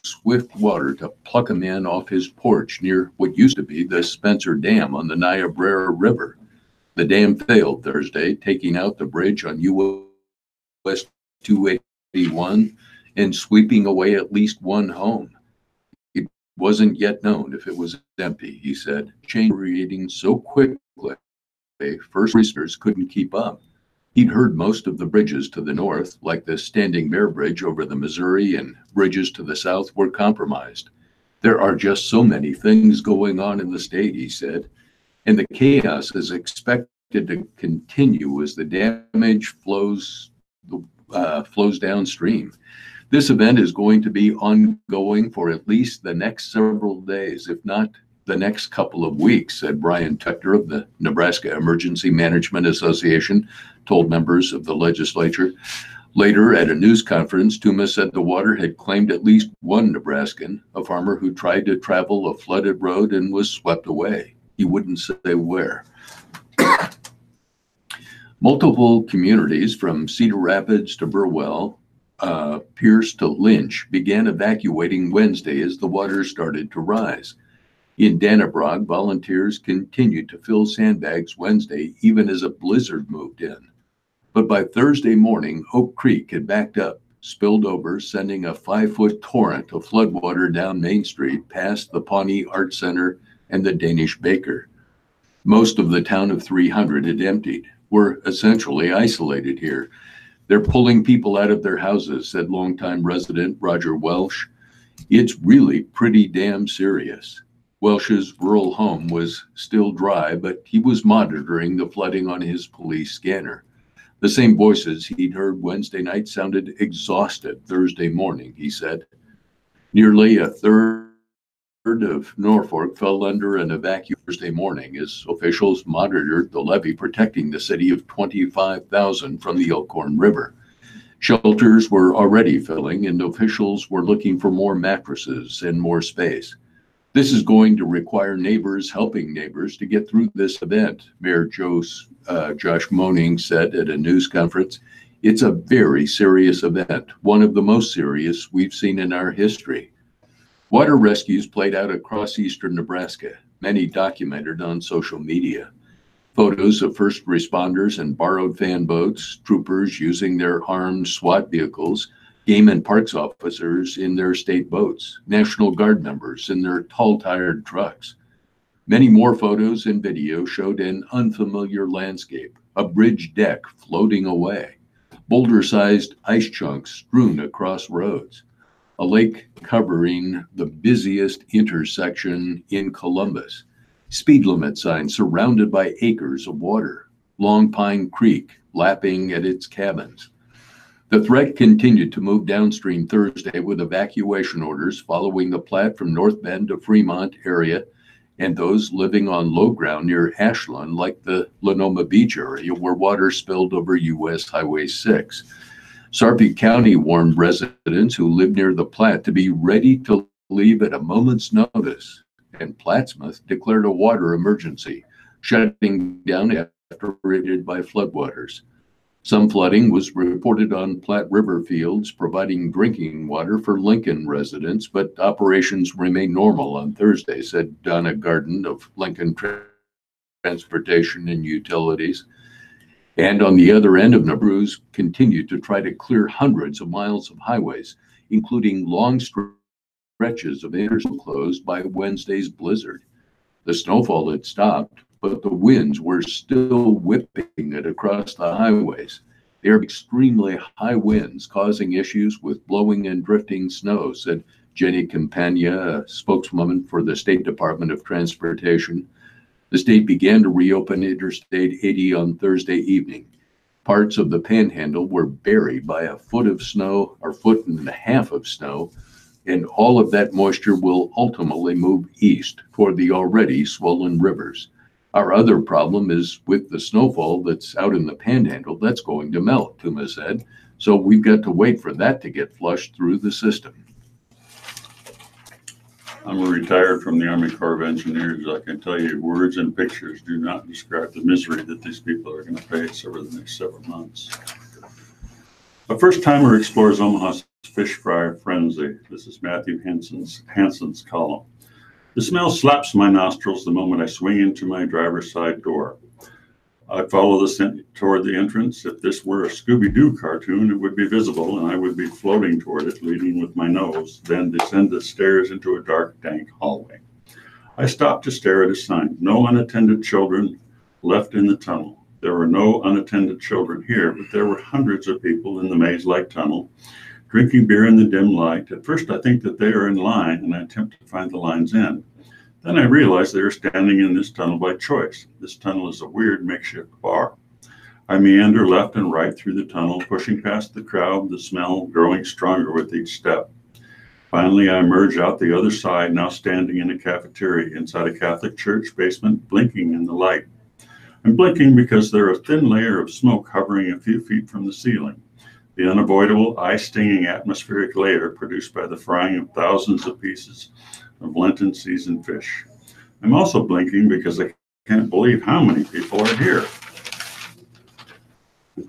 swift water to pluck a man off his porch near what used to be the Spencer Dam on the Niobrara River. The dam failed Thursday, taking out the bridge on US 281 and sweeping away at least one home. It wasn't yet known if it was empty, he said, changing so quickly, first responders couldn't keep up. He'd heard most of the bridges to the north, like the Standing Bear Bridge over the Missouri, and bridges to the south were compromised. There are just so many things going on in the state, he said, and the chaos is expected to continue as the damage flows downstream. This event is going to be ongoing for at least the next several days, if not the next couple of weeks, said Brian Tucker of the Nebraska Emergency Management Association, told members of the legislature. Later, at a news conference, Tuma said the water had claimed at least one Nebraskan, a farmer who tried to travel a flooded road and was swept away. He wouldn't say where. Multiple communities from Cedar Rapids to Burwell, Pierce to Lynch began evacuating Wednesday as the water started to rise. In Dannebrog, volunteers continued to fill sandbags Wednesday, even as a blizzard moved in. But by Thursday morning, Oak Creek had backed up, spilled over, sending a 5-foot torrent of floodwater down Main Street past the Pawnee Art Center and the Danish Baker. Most of the town of 300 had emptied. We're essentially isolated here. They're pulling people out of their houses, said longtime resident Roger Welsh. It's really pretty damn serious. Welsh's rural home was still dry, but he was monitoring the flooding on his police scanner. The same voices he'd heard Wednesday night sounded exhausted Thursday morning, he said. Nearly a third of Norfolk fell under an evacuation Thursday morning as officials monitored the levee protecting the city of 25,000 from the Elkhorn River. Shelters were already filling, and officials were looking for more mattresses and more space. This is going to require neighbors helping neighbors to get through this event, Mayor Josh Moning said at a news conference. It's a very serious event, one of the most serious we've seen in our history. Water rescues played out across eastern Nebraska, many documented on social media. Photos of first responders and borrowed fan boats, troopers using their armed SWAT vehicles, Game and Parks officers in their state boats, National Guard members in their tall-tired trucks. Many more photos and video showed an unfamiliar landscape, a bridge deck floating away, boulder-sized ice chunks strewn across roads, a lake covering the busiest intersection in Columbus, speed limit signs surrounded by acres of water, Long Pine Creek lapping at its cabins. The threat continued to move downstream Thursday with evacuation orders following the Platte from North Bend to Fremont area and those living on low ground near Ashland, like the Lenoma Beach area where water spilled over US Highway 6. Sarpy County warned residents who live near the Platte to be ready to leave at a moment's notice, and Plattsmouth declared a water emergency, shutting down after raided by floodwaters. Some flooding was reported on Platte River fields, providing drinking water for Lincoln residents, but operations remain normal on Thursday, said Donna Garden of Lincoln Transportation and Utilities. And on the other end of Nebraska, continued to try to clear hundreds of miles of highways, including long stretches of interstate closed by Wednesday's blizzard. The snowfall had stopped, but the winds were still whipping it across the highways. They are extremely high winds causing issues with blowing and drifting snow, said Jenny Campagna, a spokeswoman for the State Department of Transportation. The state began to reopen Interstate 80 on Thursday evening. Parts of the Panhandle were buried by a foot of snow or foot and a half of snow, and all of that moisture will ultimately move east toward the already swollen rivers. Our other problem is with the snowfall that's out in the Panhandle, that's going to melt, Tuma said. So we've got to wait for that to get flushed through the system. I'm retired from the Army Corps of Engineers. I can tell you words and pictures do not describe the misery that these people are going to face over the next several months. A first-timer explores Omaha fish fry frenzy. This is Matthew Hansen's column. The smell slaps my nostrils the moment I swing into my driver's side door. I follow the scent toward the entrance. If this were a Scooby-Doo cartoon, it would be visible, and I would be floating toward it, leading with my nose, then descend the stairs into a dark, dank hallway. I stop to stare at a sign. No unattended children left in the tunnel. There were no unattended children here, but there were hundreds of people in the maze-like tunnel, drinking beer in the dim light. At first, I think that they are in line, and I attempt to find the line's end. Then I realize they are standing in this tunnel by choice. This tunnel is a weird makeshift bar. I meander left and right through the tunnel, pushing past the crowd, the smell growing stronger with each step. Finally, I emerge out the other side, now standing in a cafeteria inside a Catholic church basement, blinking in the light. I'm blinking because there is a thin layer of smoke hovering a few feet from the ceiling, the unavoidable eye-stinging atmospheric layer produced by the frying of thousands of pieces of Lenten seasoned fish. I'm also blinking because I can't believe how many people are here.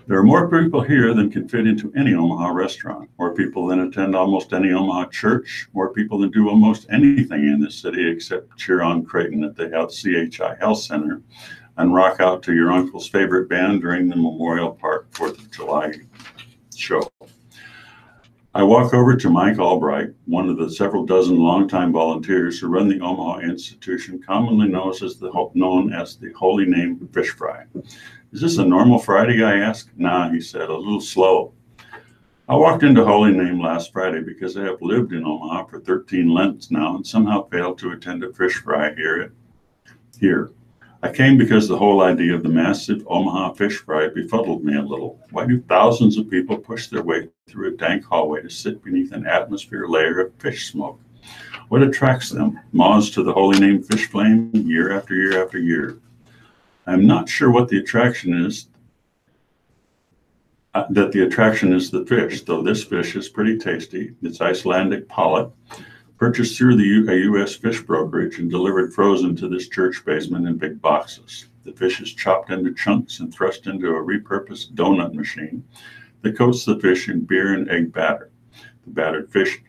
There are more people here than can fit into any Omaha restaurant, more people than attend almost any Omaha church, more people than do almost anything in this city except cheer on Creighton at the CHI Health Center and rock out to your uncle's favorite band during the Memorial Park 4th of July show. I walk over to Mike Albright, one of the several dozen longtime volunteers who run the Omaha institution commonly known as the Holy Name Fish Fry. Is this a normal Friday, I ask? Nah, he said, a little slow. I walked into Holy Name last Friday because I have lived in Omaha for 13 Lents now and somehow failed to attend a fish fry here. I came because the whole idea of the massive Omaha fish fry befuddled me a little. Why do thousands of people push their way through a dank hallway to sit beneath an atmosphere layer of fish smoke? What attracts them? Moths to the Holy Name fish flame year after year after year. I'm not sure what the attraction is, the attraction is the fish, though this fish is pretty tasty. It's Icelandic pollock, purchased through a U.S. fish brokerage and delivered frozen to this church basement in big boxes. The fish is chopped into chunks and thrust into a repurposed donut machine that coats the fish in beer and egg batter. The battered fish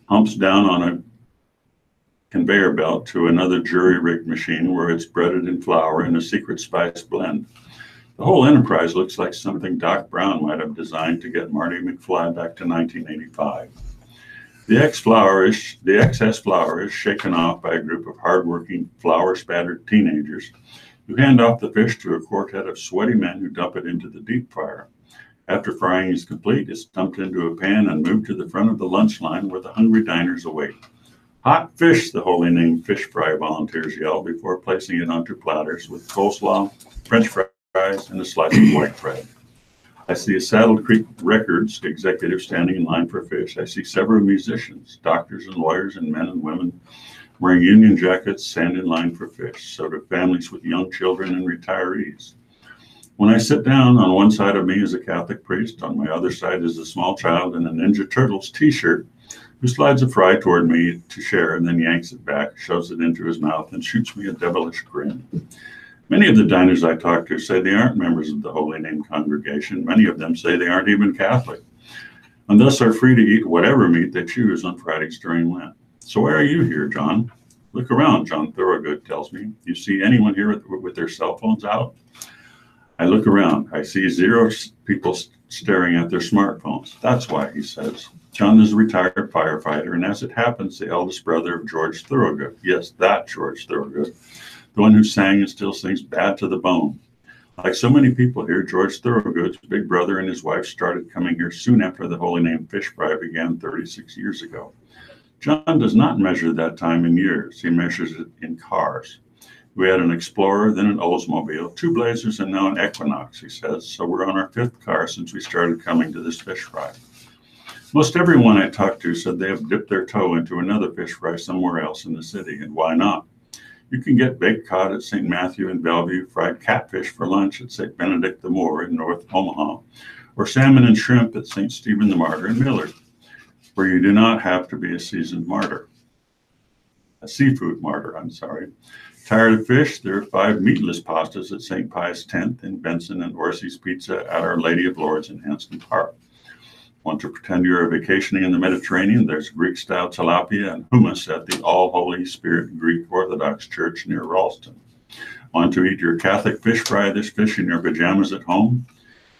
humps down on a conveyor belt to another jury-rigged machine where it's breaded in flour in a secret spice blend. The whole enterprise looks like something Doc Brown might have designed to get Marty McFly back to 1985. The excess flour is shaken off by a group of hardworking, flour-spattered teenagers who hand off the fish to a quartet of sweaty men who dump it into the deep fryer. After frying is complete, it's dumped into a pan and moved to the front of the lunch line where the hungry diners await. Hot fish, the Holy Name fish fry volunteers yell before placing it onto platters with coleslaw, French fries, and a slice of white bread. I see a Saddle Creek Records executive standing in line for fish. I see several musicians, doctors and lawyers, and men and women wearing union jackets stand in line for fish. So do families with young children and retirees. When I sit down, on one side of me is a Catholic priest. On my other side is a small child in a Ninja Turtles t-shirt who slides a fry toward me to share and then yanks it back, shoves it into his mouth, and shoots me a devilish grin. Many of the diners I talk to say they aren't members of the Holy Name congregation. Many of them say they aren't even Catholic, and thus are free to eat whatever meat they choose on Fridays during Lent. So why are you here, John? Look around, John Thorogood tells me. You see anyone here with their cell phones out? I look around. I see 0 people staring at their smartphones. That's why, he says. John is a retired firefighter, and as it happens, the eldest brother of George Thorogood. Yes, that George Thorogood, the one who sang and still sings Bad to the Bone. Like so many people here, George Thorogood's big brother and his wife started coming here soon after the Holy Name fish fry began 36 years ago. John does not measure that time in years. He measures it in cars. We had an Explorer, then an Oldsmobile, 2 Blazers, and now an Equinox, he says. So we're on our 5th car since we started coming to this fish fry. Most everyone I talked to said they have dipped their toe into another fish fry somewhere else in the city, and why not? You can get baked cod at St. Matthew in Bellevue, fried catfish for lunch at St. Benedict the Moor in North Omaha, or salmon and shrimp at St. Stephen the Martyr in Millard, where you do not have to be a seafood martyr. Tired of fish? There are 5 meatless pastas at St. Pius X in Benson and Orsi's Pizza at Our Lady of Lourdes in Hanston Park. Want to pretend you're vacationing in the Mediterranean? There's Greek-style tilapia and hummus at the All Holy Spirit Greek Orthodox Church near Ralston. Want to eat your Catholic fish fry dish fish in your pajamas at home?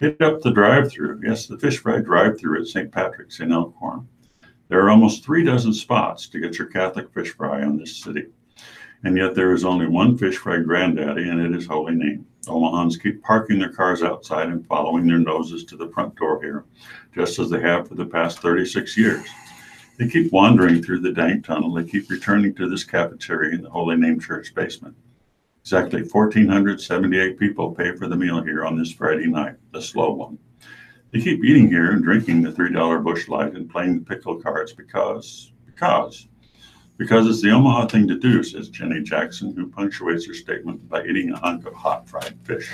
Hit up the drive-thru. Yes, the fish fry drive-thru at St. Patrick's in Elkhorn. There are almost 3 dozen spots to get your Catholic fish fry on this city. And yet there is only one fish fry granddaddy, and it is Holy Name. Omahans keep parking their cars outside and following their noses to the front door here, just as they have for the past 36 years. They keep wandering through the dank tunnel. They keep returning to this cafeteria in the Holy Name Church basement. Exactly 1,478 people pay for the meal here on this Friday night, the slow one. They keep eating here and drinking the $3 Busch Light and playing the pickle cards because it's the Omaha thing to do, says Jenny Jackson, who punctuates her statement by eating a hunk of hot fried fish.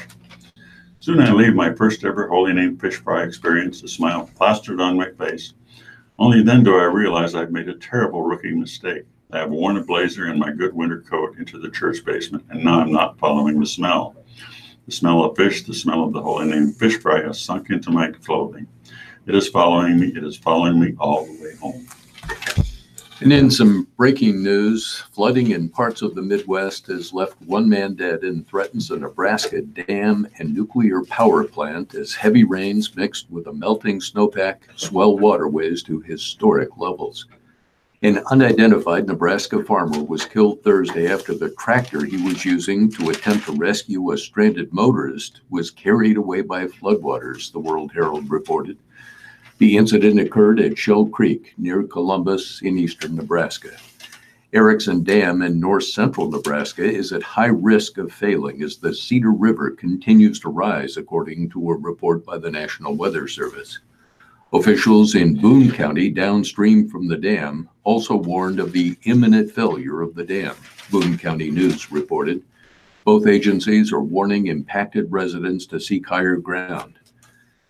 Soon I leave my first ever Holy Name fish fry experience, a smile plastered on my face. Only then do I realize I've made a terrible rookie mistake. I have worn a blazer and my good winter coat into the church basement, and now I'm not following the smell. The smell of fish, the smell of the Holy Name fish fry has sunk into my clothing. It is following me all the way home. And in some breaking news, flooding in parts of the Midwest has left 1 man dead and threatens a Nebraska dam and nuclear power plant as heavy rains mixed with a melting snowpack swell waterways to historic levels. An unidentified Nebraska farmer was killed Thursday after the tractor he was using to attempt to rescue a stranded motorist was carried away by floodwaters, the World Herald reported. The incident occurred at Shell Creek near Columbus in eastern Nebraska. Erickson Dam in north central Nebraska is at high risk of failing as the Cedar River continues to rise, according to a report by the National Weather Service. Officials in Boone County downstream from the dam also warned of the imminent failure of the dam, Boone County News reported. Both agencies are warning impacted residents to seek higher ground.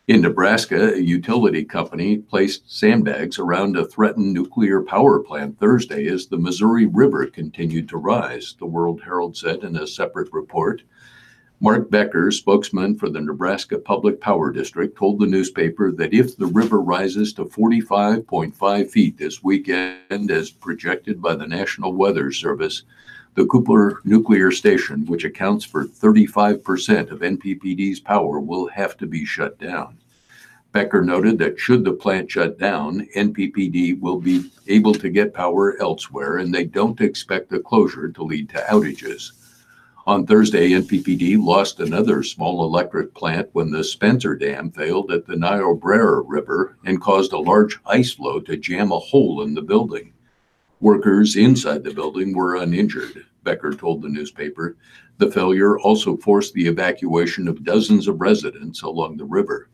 In Nebraska, a utility company placed sandbags around a threatened nuclear power plant Thursday as the Missouri River continued to rise, the World Herald said in a separate report. Mark Becker, spokesman for the Nebraska Public Power District, told the newspaper that if the river rises to 45.5 feet this weekend, as projected by the National Weather Service, the Cooper Nuclear Station, which accounts for 35% of NPPD's power, will have to be shut down. Becker noted that should the plant shut down, NPPD will be able to get power elsewhere, and they don't expect the closure to lead to outages. On Thursday, NPPD lost another small electric plant when the Spencer Dam failed at the Niobrara River and caused a large ice floe to jam a hole in the building. Workers inside the building were uninjured, Becker told the newspaper. The failure also forced the evacuation of dozens of residents along the river.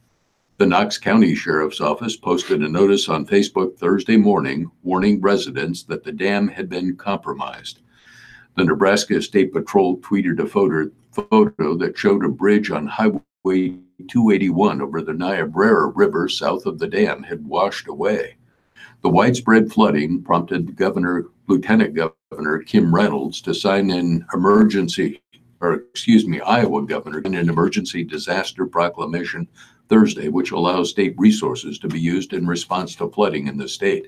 The Knox County Sheriff's Office posted a notice on Facebook Thursday morning warning residents that the dam had been compromised. The Nebraska State Patrol tweeted a photo that showed a bridge on Highway 281 over the Niobrara River south of the dam had washed away. The widespread flooding prompted Lieutenant Governor Kim Reynolds to sign Iowa Governor an emergency disaster proclamation Thursday, which allows state resources to be used in response to flooding in the state.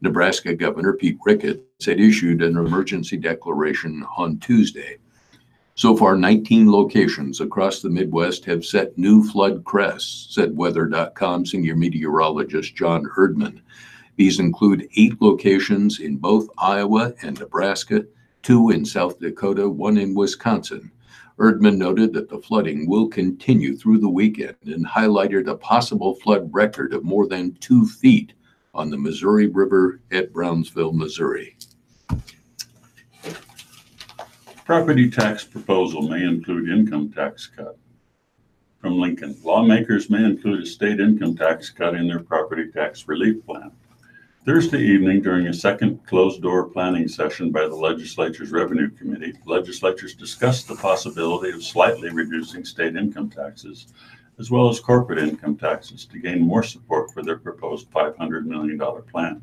Nebraska Governor Pete Ricketts had issued an emergency declaration on Tuesday. So far, 19 locations across the Midwest have set new flood crests, said Weather.com senior meteorologist John Erdman. These include 8 locations in both Iowa and Nebraska, 2 in South Dakota, 1 in Wisconsin. Erdman noted that the flooding will continue through the weekend and highlighted a possible flood record of more than 2 feet on the Missouri River at Brownsville, Missouri. Property tax proposal may include income tax cut. From Lincoln, lawmakers may include a state income tax cut in their property tax relief plan. Thursday evening, during a second closed-door planning session by the legislature's Revenue Committee, legislators discussed the possibility of slightly reducing state income taxes, as well as corporate income taxes, to gain more support for their proposed $500 million plan.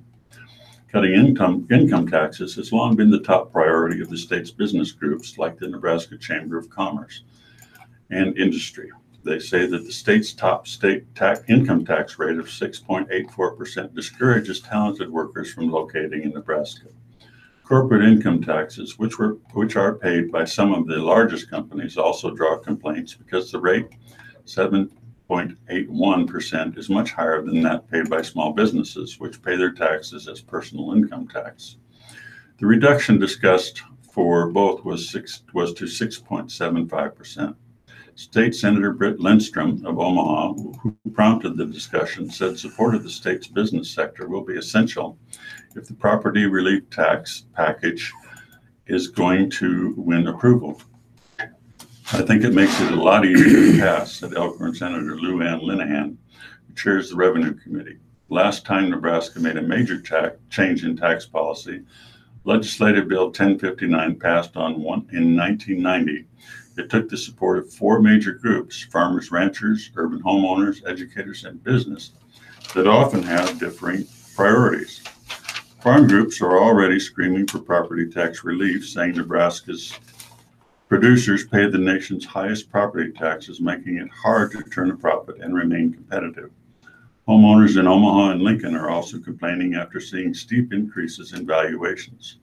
Cutting income taxes has long been the top priority of the state's business groups, like the Nebraska Chamber of Commerce and Industry. They say that the state's top income tax rate of 6.84% discourages talented workers from locating in Nebraska. Corporate income taxes, which are paid by some of the largest companies, also draw complaints because the rate, 7.81%, is much higher than that paid by small businesses, which pay their taxes as personal income tax. The reduction discussed for both was to 6.75%. State Senator Britt Lindstrom of Omaha, who prompted the discussion, said support of the state's business sector will be essential if the property relief tax package is going to win approval. I think it makes it a lot easier to pass, said Elkhorn Senator Lou Ann Linehan, who chairs the Revenue Committee. Last time Nebraska made a major change in tax policy, Legislative Bill 1059 passed in 1990. It took the support of four major groups: farmers, ranchers, urban homeowners, educators, and business, that often have differing priorities. Farm groups are already screaming for property tax relief, saying Nebraska's producers pay the nation's highest property taxes, making it hard to turn a profit and remain competitive. Homeowners in Omaha and Lincoln are also complaining after seeing steep increases in valuations.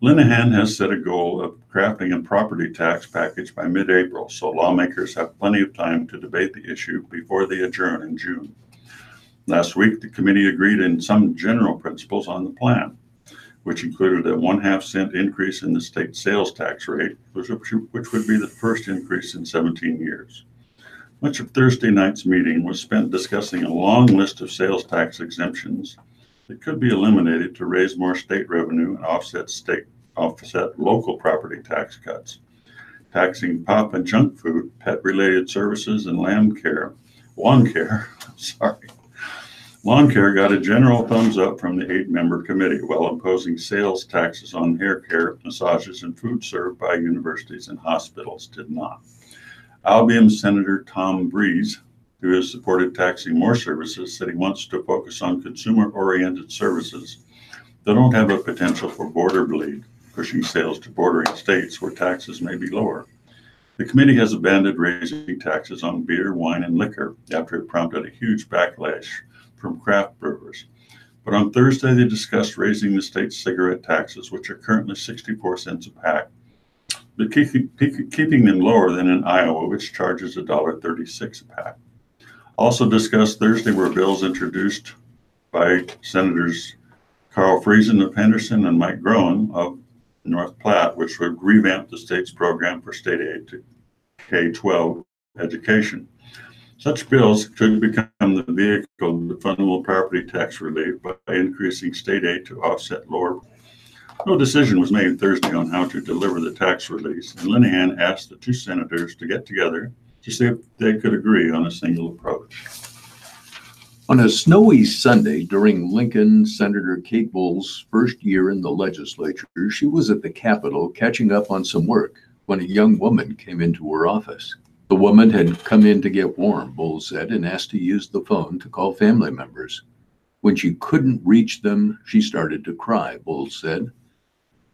Linehan has set a goal of crafting a property tax package by mid-April, so lawmakers have plenty of time to debate the issue before they adjourn in June. Last week, the committee agreed in some general principles on the plan, which included a 1/2 cent increase in the state sales tax rate, which would be the first increase in 17 years. Much of Thursday night's meeting was spent discussing a long list of sales tax exemptions that could be eliminated to raise more state revenue and offset local property tax cuts. Taxing pop and junk food, pet-related services, and lawn care got a general thumbs up from the 8-member committee, while imposing sales taxes on hair care, massages, and food served by universities and hospitals did not. Albion Senator Tom Breeze, who has supported taxing more services, said he wants to focus on consumer-oriented services that don't have a potential for border bleed, pushing sales to bordering states where taxes may be lower. The committee has abandoned raising taxes on beer, wine, and liquor after it prompted a huge backlash from craft brewers. But on Thursday, they discussed raising the state's cigarette taxes, which are currently 64 cents a pack, but keeping them lower than in Iowa, which charges $1.36 a pack. Also discussed Thursday were bills introduced by Senators Carl Friesen of Henderson and Mike Groen of North Platte, which would revamp the state's program for state aid to K-12 education. Such bills could become the vehicle to fund property tax relief by increasing state aid to offset lower. No decision was made Thursday on how to deliver the tax release, and Linehan asked the two senators to get together to see if they could agree on a single approach. On a snowy Sunday during Lincoln Senator Kate Bull's first year in the legislature, she was at the Capitol catching up on some work when a young woman came into her office. The woman had come in to get warm, Bull said, and asked to use the phone to call family members. When she couldn't reach them, she started to cry, Bull said.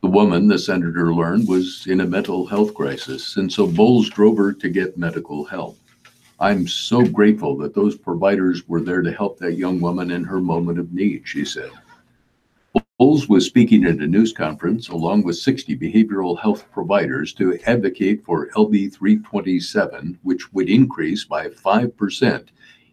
The woman, the senator learned, was in a mental health crisis, and so Bowles drove her to get medical help. I'm so grateful that those providers were there to help that young woman in her moment of need, she said. Bowles was speaking at a news conference along with 60 behavioral health providers to advocate for LB 327, which would increase by 5%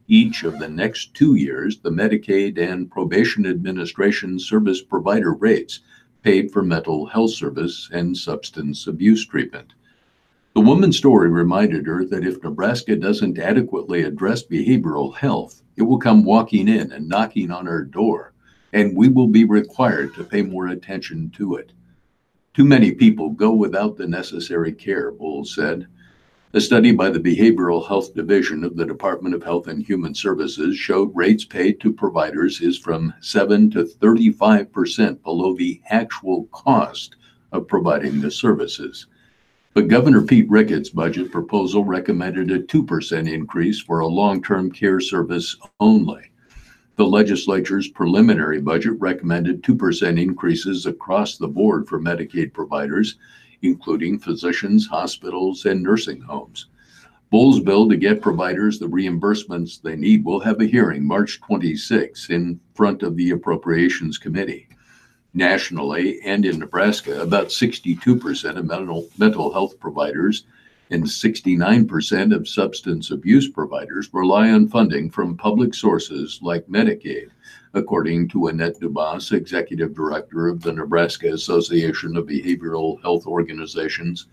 each of the next 2 years the Medicaid and Probation Administration service provider rates paid for mental health service and substance abuse treatment. The woman's story reminded her that if Nebraska doesn't adequately address behavioral health, it will come walking in and knocking on our door, and we will be required to pay more attention to it. Too many people go without the necessary care, Bowles said. A study by the Behavioral Health Division of the Department of Health and Human Services showed rates paid to providers is from 7 to 35% below the actual cost of providing the services. But Governor Pete Ricketts' budget proposal recommended a 2% increase for a long-term care service only. The legislature's preliminary budget recommended 2% increases across the board for Medicaid providers, including physicians, hospitals, and nursing homes. Bull's bill to get providers the reimbursements they need will have a hearing March 26 in front of the Appropriations Committee. Nationally and in Nebraska, about 62% of mental health providers and 69% of substance abuse providers rely on funding from public sources like Medicaid, according to Annette Dubas, Executive Director of the Nebraska Association of Behavioral Health Organizations.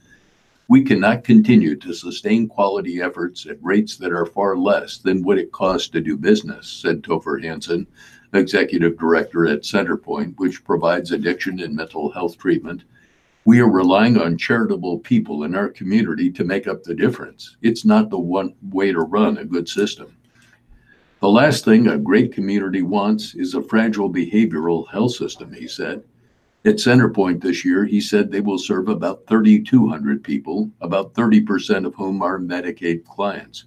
We cannot continue to sustain quality efforts at rates that are far less than what it costs to do business, said Topher Hansen, Executive Director at Centerpoint, which provides addiction and mental health treatment. We are relying on charitable people in our community to make up the difference. It's not the one way to run a good system. The last thing a great community wants is a fragile behavioral health system, he said. At Centerpoint this year, he said they will serve about 3,200 people, about 30% of whom are Medicaid clients.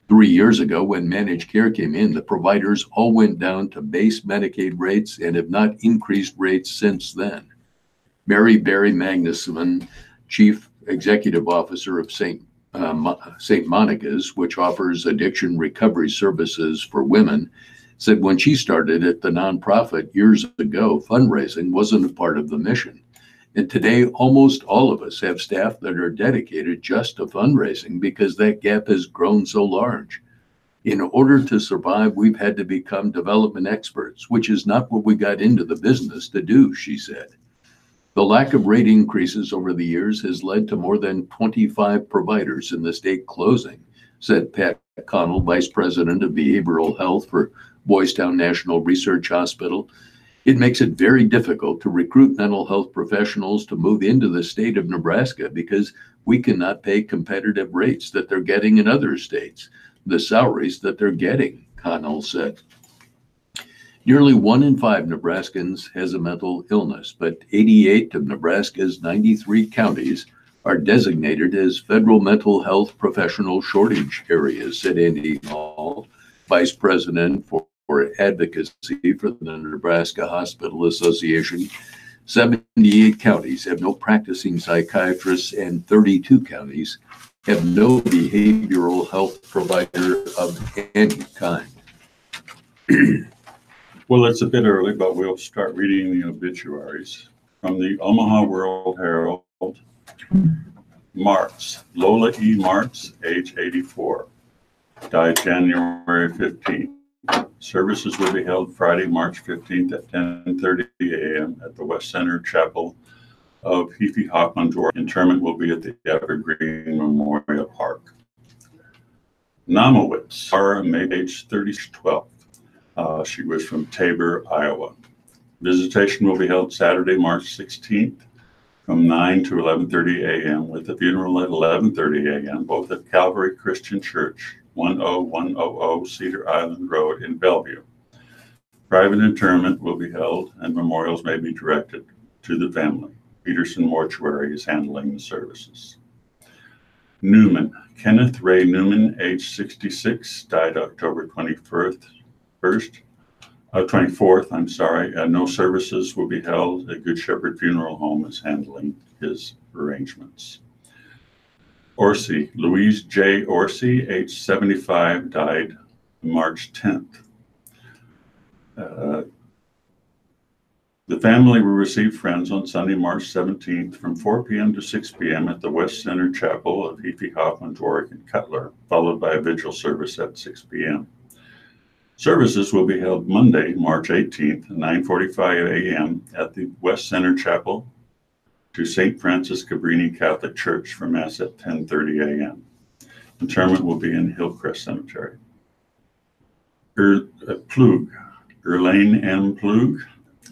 3 years ago, when managed care came in, the providers all went down to base Medicaid rates and have not increased rates since then. Mary Barry Magnuson, Chief Executive Officer of St. Monica's, which offers addiction recovery services for women, said when she started at the nonprofit years ago, fundraising wasn't a part of the mission. And today, almost all of us have staff that are dedicated just to fundraising because that gap has grown so large. In order to survive, we've had to become development experts, which is not what we got into the business to do, she said. The lack of rate increases over the years has led to more than 25 providers in the state closing, said Pat Connell, Vice President of Behavioral Health for Boys Town National Research Hospital. It makes it very difficult to recruit mental health professionals to move into the state of Nebraska because we cannot pay competitive rates that they're getting in other states, the salaries that they're getting, Connell said. Nearly 1 in 5 Nebraskans has a mental illness, but 88 of Nebraska's 93 counties are designated as federal mental health professional shortage areas, said Andy Hall, Vice President for Advocacy for the Nebraska Hospital Association. 78 counties have no practicing psychiatrists and 32 counties have no behavioral health provider of any kind. Well, it's a bit early, but we'll start reading the obituaries. From the Omaha World Herald, Martz, Lola E. Martz, age 84, died January 15th. Services will be held Friday, March 15th at 10:30 a.m. at the West Center Chapel of Heaphy Hoffman. Interment will be at the Evergreen Memorial Park. Namowitz, Sarah, May, age 12. She was from Tabor, Iowa. Visitation will be held Saturday, March 16th from 9 to 11:30 a.m. with the funeral at 11:30 a.m. both at Calvary Christian Church, 10100 Cedar Island Road in Bellevue. Private interment will be held and memorials may be directed to the family. Peterson Mortuary is handling the services. Newman, Kenneth Ray Newman, age 66, died October 24th. No services will be held. A Good Shepherd Funeral Home is handling his arrangements. Orsi, Louise J. Orsi, age 75, died March 10th. The family will receive friends on Sunday, March 17th from 4 p.m. to 6 p.m. at the West Center Chapel of Heaphy Hoffman, Dwarick, and Cutler, followed by a vigil service at 6 p.m. Services will be held Monday, March 18th, 9:45 a.m. at the West Center Chapel to St. Francis Cabrini Catholic Church for Mass at 10:30 a.m. Interment will be in Hillcrest Cemetery. Plug, Erlane M. Plug,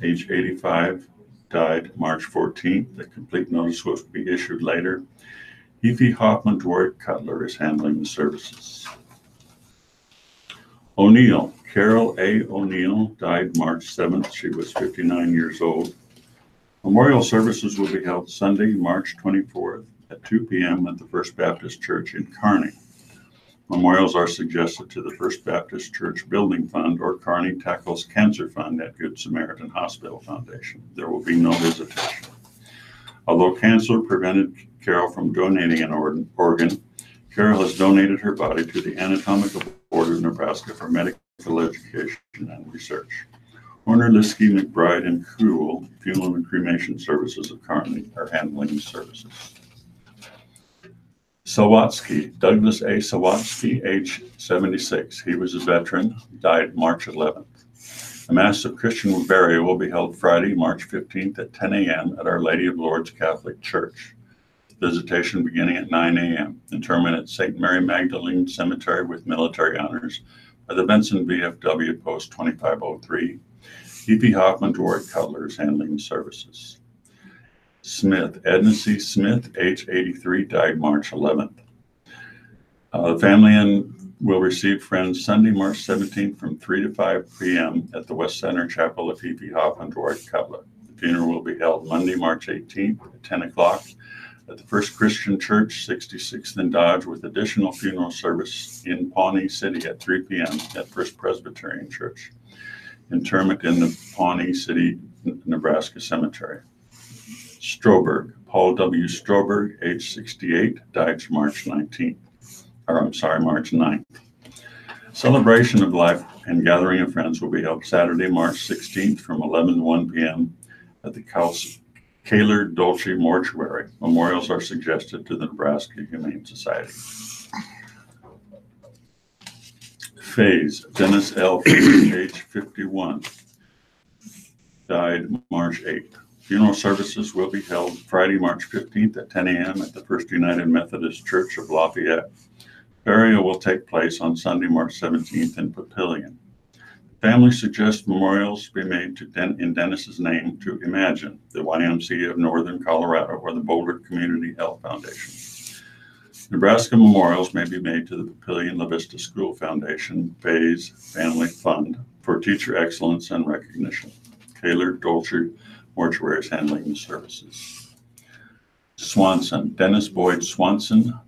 age 85, died March 14th. The complete notice will be issued later. Heaphy Hoffman, Dwarick, Cutler is handling the services. O'Neill, Carol A. O'Neill, died March 7th. She was 59 years old. Memorial services will be held Sunday, March 24th at 2 p.m. at the First Baptist Church in Kearney. Memorials are suggested to the First Baptist Church Building Fund or Kearney Tackles Cancer Fund at Good Samaritan Hospital Foundation. There will be no visitation. Although cancer prevented Carol from donating an organ, Carol has donated her body to the Anatomical Board of Nebraska for medical education and research. Horner, Liskey, McBride, and Cool Funeral and Cremation Services of Kearney are handling the services. Sawatsky, Douglas A. Sawatsky, age 76. He was a veteran, died March 11th. A Mass of Christian burial will be held Friday, March 15th at 10 a.m. at Our Lady of Lourdes Catholic Church. Visitation beginning at 9 a.m. Interment at St. Mary Magdalene Cemetery with military honors by the Benson VFW Post 2503. E.P. Hoffman, Dwarf Cutler is handling the services. Smith, Edna C. Smith, age 83, died March 11th. The family will receive friends Sunday, March 17th from 3 to 5 p.m. at the West Center Chapel of E.P. Hoffman, Dwarf Cutler. The funeral will be held Monday, March 18th at 10 o'clock at the First Christian Church, 66th and Dodge, with additional funeral service in Pawnee City at 3 p.m. at First Presbyterian Church. Interment in the Pawnee City, Nebraska Cemetery. Stroberg, Paul W. Stroberg, age 68, died March 19th. March 9th. Celebration of life and gathering of friends will be held Saturday, March 16th from 11 to 1 p.m. at the Kaler Dolce Mortuary. Memorials are suggested to the Nebraska Humane Society. Faze, Dennis L. Faze, age 51, died March 8th. Funeral services will be held Friday, March 15th at 10 a.m. at the First United Methodist Church of Lafayette. Burial will take place on Sunday, March 17th in Papillion. The family suggests memorials be made in Dennis's name to Imagine, the YMCA of Northern Colorado, or the Boulder Community Health Foundation. Nebraska memorials may be made to the Papillion La Vista School Foundation, Faze Family Fund for teacher excellence and recognition. Kaler Dolce Mortuary is handling the services. Swanson, Dennis Boyd Swanson,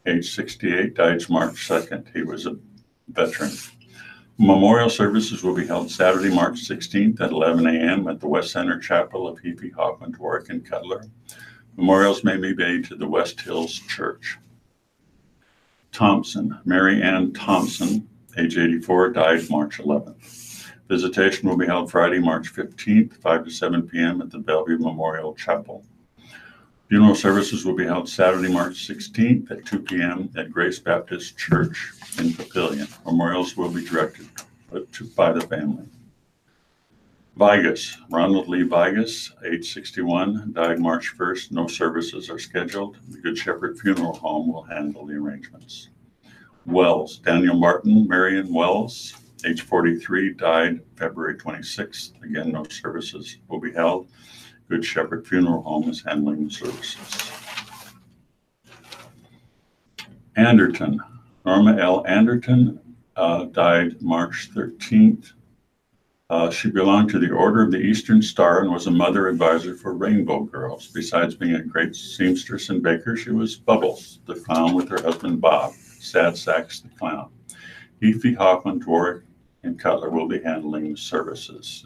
age 68, died March 2nd. He was a veteran. Memorial services will be held Saturday, March 16th at 11 a.m. at the West Center Chapel of E.P. Hoffman, Dwark, and Cutler. Memorials may be made to the West Hills Church. Thompson, Mary Ann Thompson, age 84, died March 11th. Visitation will be held Friday, March 15th, 5 to 7 p.m. at the Bellevue Memorial Chapel. Funeral services will be held Saturday, March 16th at 2 p.m. at Grace Baptist Church in Papillion. Memorials will be directed by the family. Vigas, Ronald Lee Vigas, age 61, died March 1st. No services are scheduled. The Good Shepherd Funeral Home will handle the arrangements. Wells, Daniel Martin, Marion Wells, age 43, died February 26th. Again, no services will be held. Good Shepherd Funeral Home is handling the services. Anderton, Norma L. Anderton, died March 13th. She belonged to the Order of the Eastern Star and was a mother advisor for Rainbow Girls. Besides being a great seamstress and baker, she was Bubbles, the clown, with her husband Bob, Sad Sacks the clown. Efi Hoffman, Dwarf, and Cutler will be handling the services.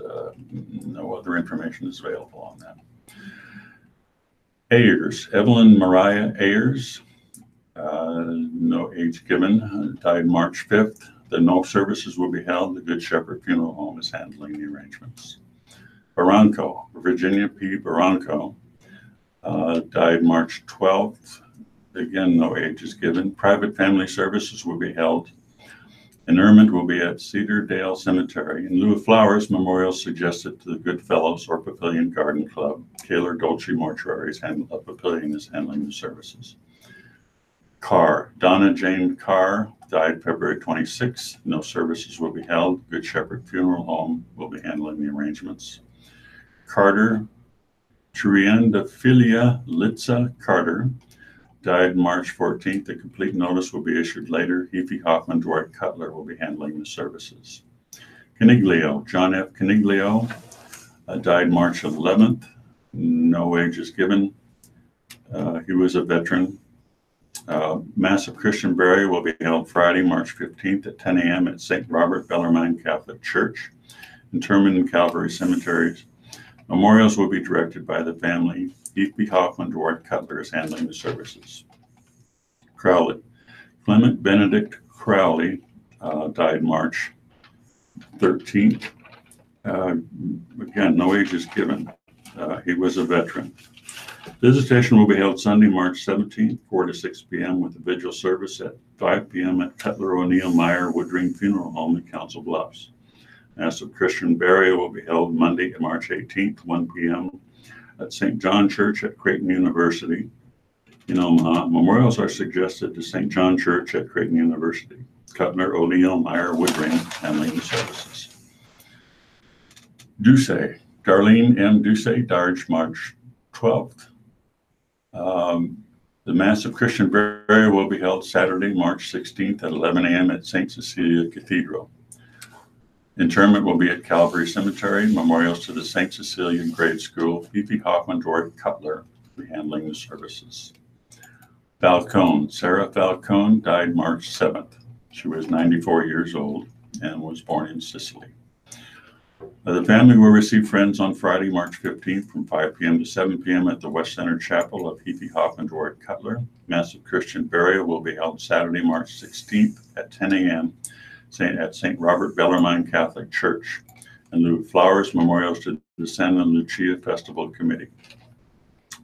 No other information is available on that. Ayers, Evelyn Mariah Ayers, no age given, died March 5th. The no services will be held. The Good Shepherd Funeral Home is handling the arrangements. Barranco, Virginia P. Barranco, died March 12th. Again, no age is given. Private family services will be held. Interment will be at Cedardale Cemetery. In lieu of flowers, memorials suggested to the Good Fellows or Papillion Garden Club. Kaler Dolce Mortuary Papillion is handling the services. Carr, Donna Jane Carr, died February 26th. No services will be held. Good Shepherd Funeral Home will be handling the arrangements. Carter, Triandaphilia Litza Carter, died March 14th. A complete notice will be issued later. Efi Hoffman, Dwight Cutler will be handling the services. Caniglio, John F. Caniglio, died March 11th. No age is given. He was a veteran. Massive Christian burial will be held Friday, March 15th at 10 a.m. at St. Robert Bellarmine Catholic Church. Interment in Calvary Cemeteries. Memorials will be directed by the family. E.P. Hoffman, Dwight Cutler is handling the services. Crowley, Clement Benedict Crowley died March 13th. Again, no age is given. He was a veteran. Visitation will be held Sunday, March 17th, 4 to 6 p.m. with a vigil service at 5 p.m. at Cutler O'Neill Meyer Woodring Funeral Home in Council Bluffs. Mass of Christian burial will be held Monday, March 18th, 1 p.m. at St. John Church at Creighton University in Omaha. Memorials are suggested to St. John Church at Creighton University. Cutler O'Neill Meyer Woodring handling the services. Ducey, Darlene M. Ducey, died March 12th. The Mass of Christian burial will be held Saturday, March 16th at 11 a.m. at St. Cecilia Cathedral. Interment will be at Calvary Cemetery. Memorials to the St. Cecilia Grade School. Fifi Hoffman, Dory Cutler will be handling the services. Falcone, Sarah Falcone, died March 7th. She was 94 years old and was born in Sicily. The family will receive friends on Friday, March 15th from 5 p.m. to 7 p.m. at the West Center Chapel of Fifi Hoffman, Dory Cutler. Mass of Christian burial will be held Saturday, March 16th at 10 a.m. at St. Robert Bellarmine Catholic Church. In lieu of flowers, memorials to the Santa Lucia Festival Committee.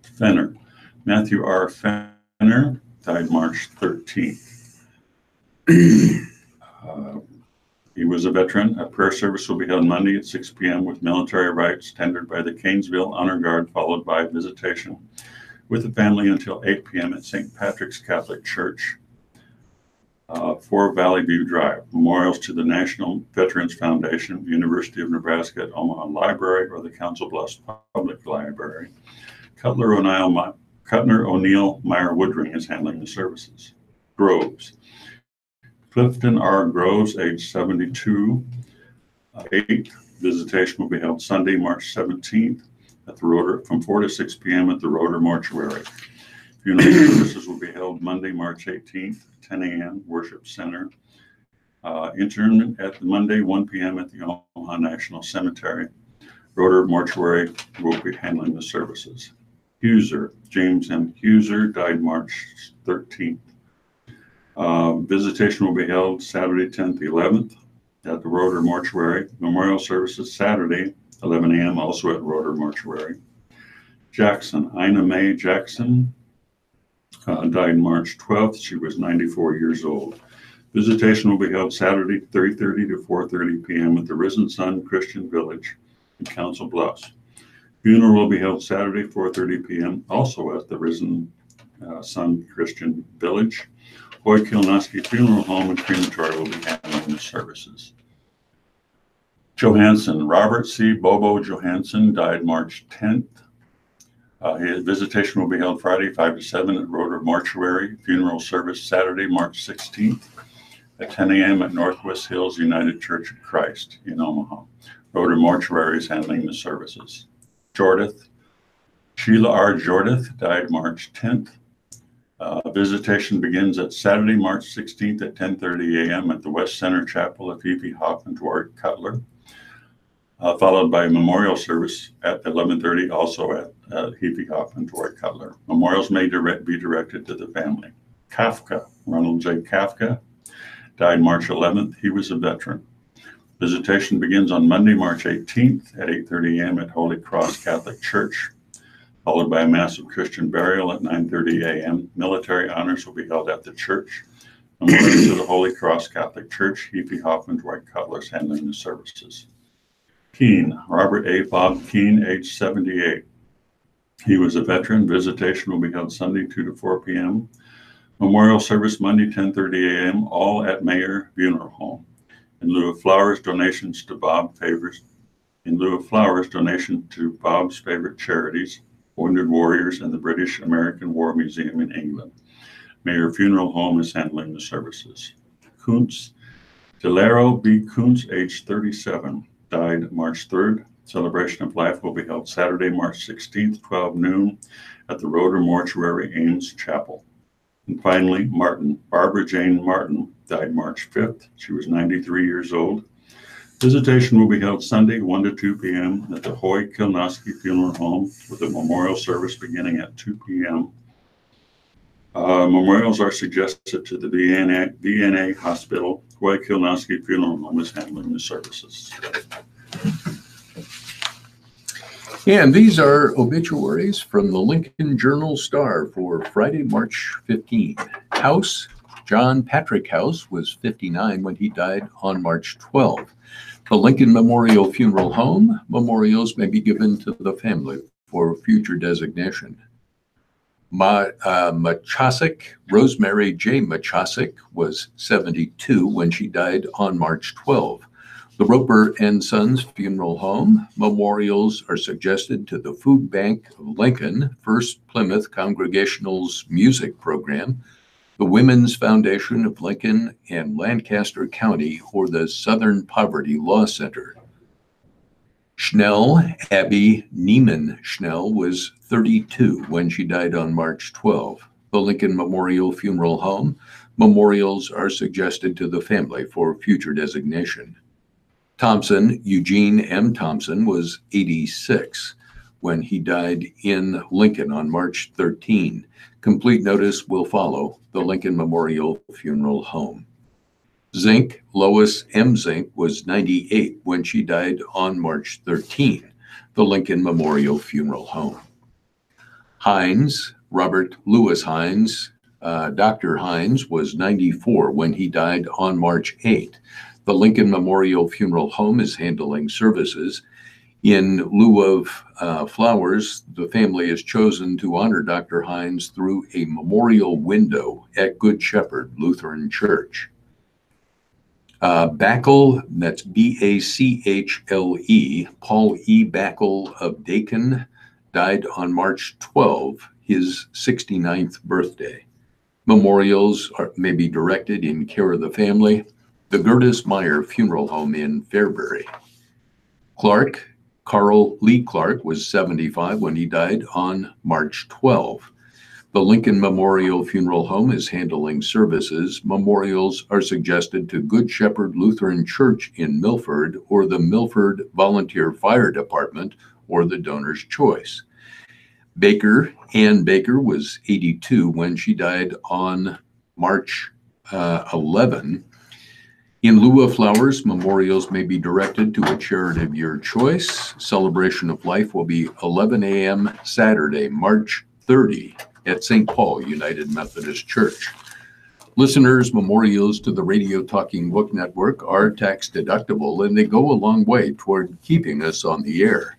Fenner, Matthew R. Fenner, died March 13th. He was a veteran. A prayer service will be held Monday at 6 p.m. with military rites tendered by the Canesville Honor Guard, followed by visitation with the family until 8 p.m. at St. Patrick's Catholic Church, 4 Valley View Drive. Memorials to the National Veterans Foundation, University of Nebraska at Omaha Library, or the Council Bluffs Public Library. Cutler O'Neill Meyer Woodring is handling the services. Groves. Clifton R. Groves, age 72, 8. Visitation will be held Sunday, March 17th at the Roder from 4 to 6 p.m. at the Roder Mortuary. Funeral services will be held Monday, March 18th, 10 a.m. Worship Center. Interment at Monday, 1 p.m. at the Omaha National Cemetery. Roder Mortuary will be handling the services. Huser, James M. Huser, died March 13th. Visitation will be held Saturday, 10th, 11th at the Roder Mortuary. Memorial services Saturday, 11 a.m. also at Roder Mortuary. Jackson, Ina Mae Jackson, died March 12th. She was 94 years old. Visitation will be held Saturday, 3:30 to 4:30 p.m. at the Risen Sun Christian Village in Council Bluffs. Funeral will be held Saturday, 4:30 p.m. also at the Risen Sun Christian Village. Hoy Kilnoski Funeral Home and Crematory will be handling the services. Johansson, Robert C. Bobo Johansson, died March 10th. His visitation will be held Friday, 5 to 7 at Roder Mortuary. Funeral service Saturday, March 16th at 10 a.m. at Northwest Hills United Church of Christ in Omaha. Roder Mortuary is handling the services. Jordith, Sheila R. Jordith, died March 10th. Visitation begins at Saturday, March 16th at 10:30 a.m. at the West Center Chapel of Fifi Hoffman, Dory Cutler, followed by a memorial service at 11:30 also at Fifi Hoffman, Dory Cutler. Memorials may be directed to the family. Kafka, Ronald J. Kafka, died March 11th. He was a veteran. Visitation begins on Monday, March 18th at 8:30 a.m. at Holy Cross Catholic Church, followed by a Mass of Christian burial at 9:30 a.m. Military honors will be held at the church. Memorial to the Holy Cross Catholic Church, Fifi Hoffman, Dwight Cutler is handling the services. Keene, Robert A. Bob Keene, age 78. He was a veteran. Visitation will be held Sunday, 2 to 4 p.m. Memorial service Monday, 10:30 a.m., all at Mayer Funeral Home. In lieu of flowers, donations to Bob's favorite charities, Wounded Warriors, and the British American War Museum in England. Mayer Funeral Home is handling the services. Kuntz, Delero B. Kuntz, age 37, died March 3rd. Celebration of life will be held Saturday, March 16th, 12 noon at the Roder Mortuary, Ames Chapel. And finally, Martin, Barbara Jane Martin, died March 5th. She was 93 years old. Visitation will be held Sunday, 1 to 2 p.m. at the Hoy Kilnoski Funeral Home with a memorial service beginning at 2 p.m. Memorials are suggested to the VNA Hospital. Roy Kilnowski Funeral Home is handling the services. And these are obituaries from the Lincoln Journal-Star for Friday, March 15. House, John Patrick House, was 59 when he died on March 12. The Lincoln Memorial Funeral Home, memorials may be given to the family for future designation. Machasik, Rosemary J. Machasik, was 72 when she died on March 12. The Roper and Sons Funeral Home, memorials are suggested to the Food Bank of Lincoln, First Plymouth Congregational's music program, the Women's Foundation of Lincoln and Lancaster County, or the Southern Poverty Law Center. Schnell, Abby Neiman Schnell, was 32 when she died on March 12. The Lincoln Memorial Funeral Home, memorials are suggested to the family for future designation. Thompson, Eugene M. Thompson, was 86 when he died in Lincoln on March 13. Complete notice will follow the Lincoln Memorial Funeral Home. Zink, Lois M. Zink, was 98 when she died on March 13. The Lincoln Memorial Funeral Home. Hines, Robert Lewis Hines, Dr. Hines, was 94 when he died on March 8. The Lincoln Memorial Funeral Home is handling services. In lieu of flowers, the family has chosen to honor Dr. Hines through a memorial window at Good Shepherd Lutheran Church. Backel, that's B-A-C-H-L-E, Paul E. Backel of Dakin, died on March 12, his 69th birthday. Memorials may be directed in care of the family. The Gertis Meyer Funeral Home in Fairbury. Clark, Carl Lee Clark, was 75 when he died on March 12. The Lincoln Memorial Funeral Home is handling services. Memorials are suggested to Good Shepherd Lutheran Church in Milford, or the Milford Volunteer Fire Department, or the donor's choice. Baker, Ann Baker, was 82 when she died on March 11. In lieu of flowers, memorials may be directed to a charity of your choice. Celebration of Life will be 11 a.m. Saturday, March 30 at St. Paul United Methodist Church. Listeners' memorials to the Radio Talking Book Network are tax deductible, and they go a long way toward keeping us on the air.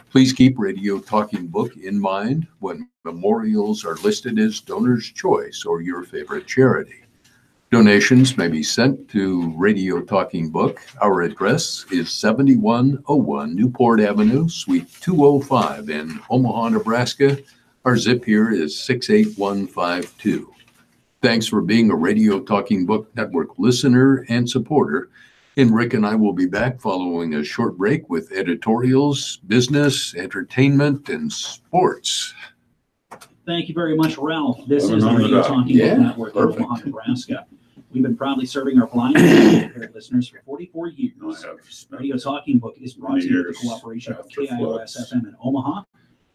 Please keep Radio Talking Book in mind when memorials are listed as donor's choice or your favorite charity. Donations may be sent to Radio Talking Book. Our address is 7101 Newport Avenue, Suite 205 in Omaha, Nebraska. Our zip here is 68152. Thanks for being a Radio Talking Book Network listener and supporter. And Rick and I will be back following a short break with editorials, business, entertainment, and sports. Thank you very much, Ralph. This is the Radio Talking Book Network in Omaha, Nebraska. We've been proudly serving our blind and impaired listeners for 44 years. Radio Talking Book is brought to you with the cooperation of KIOS FM in Omaha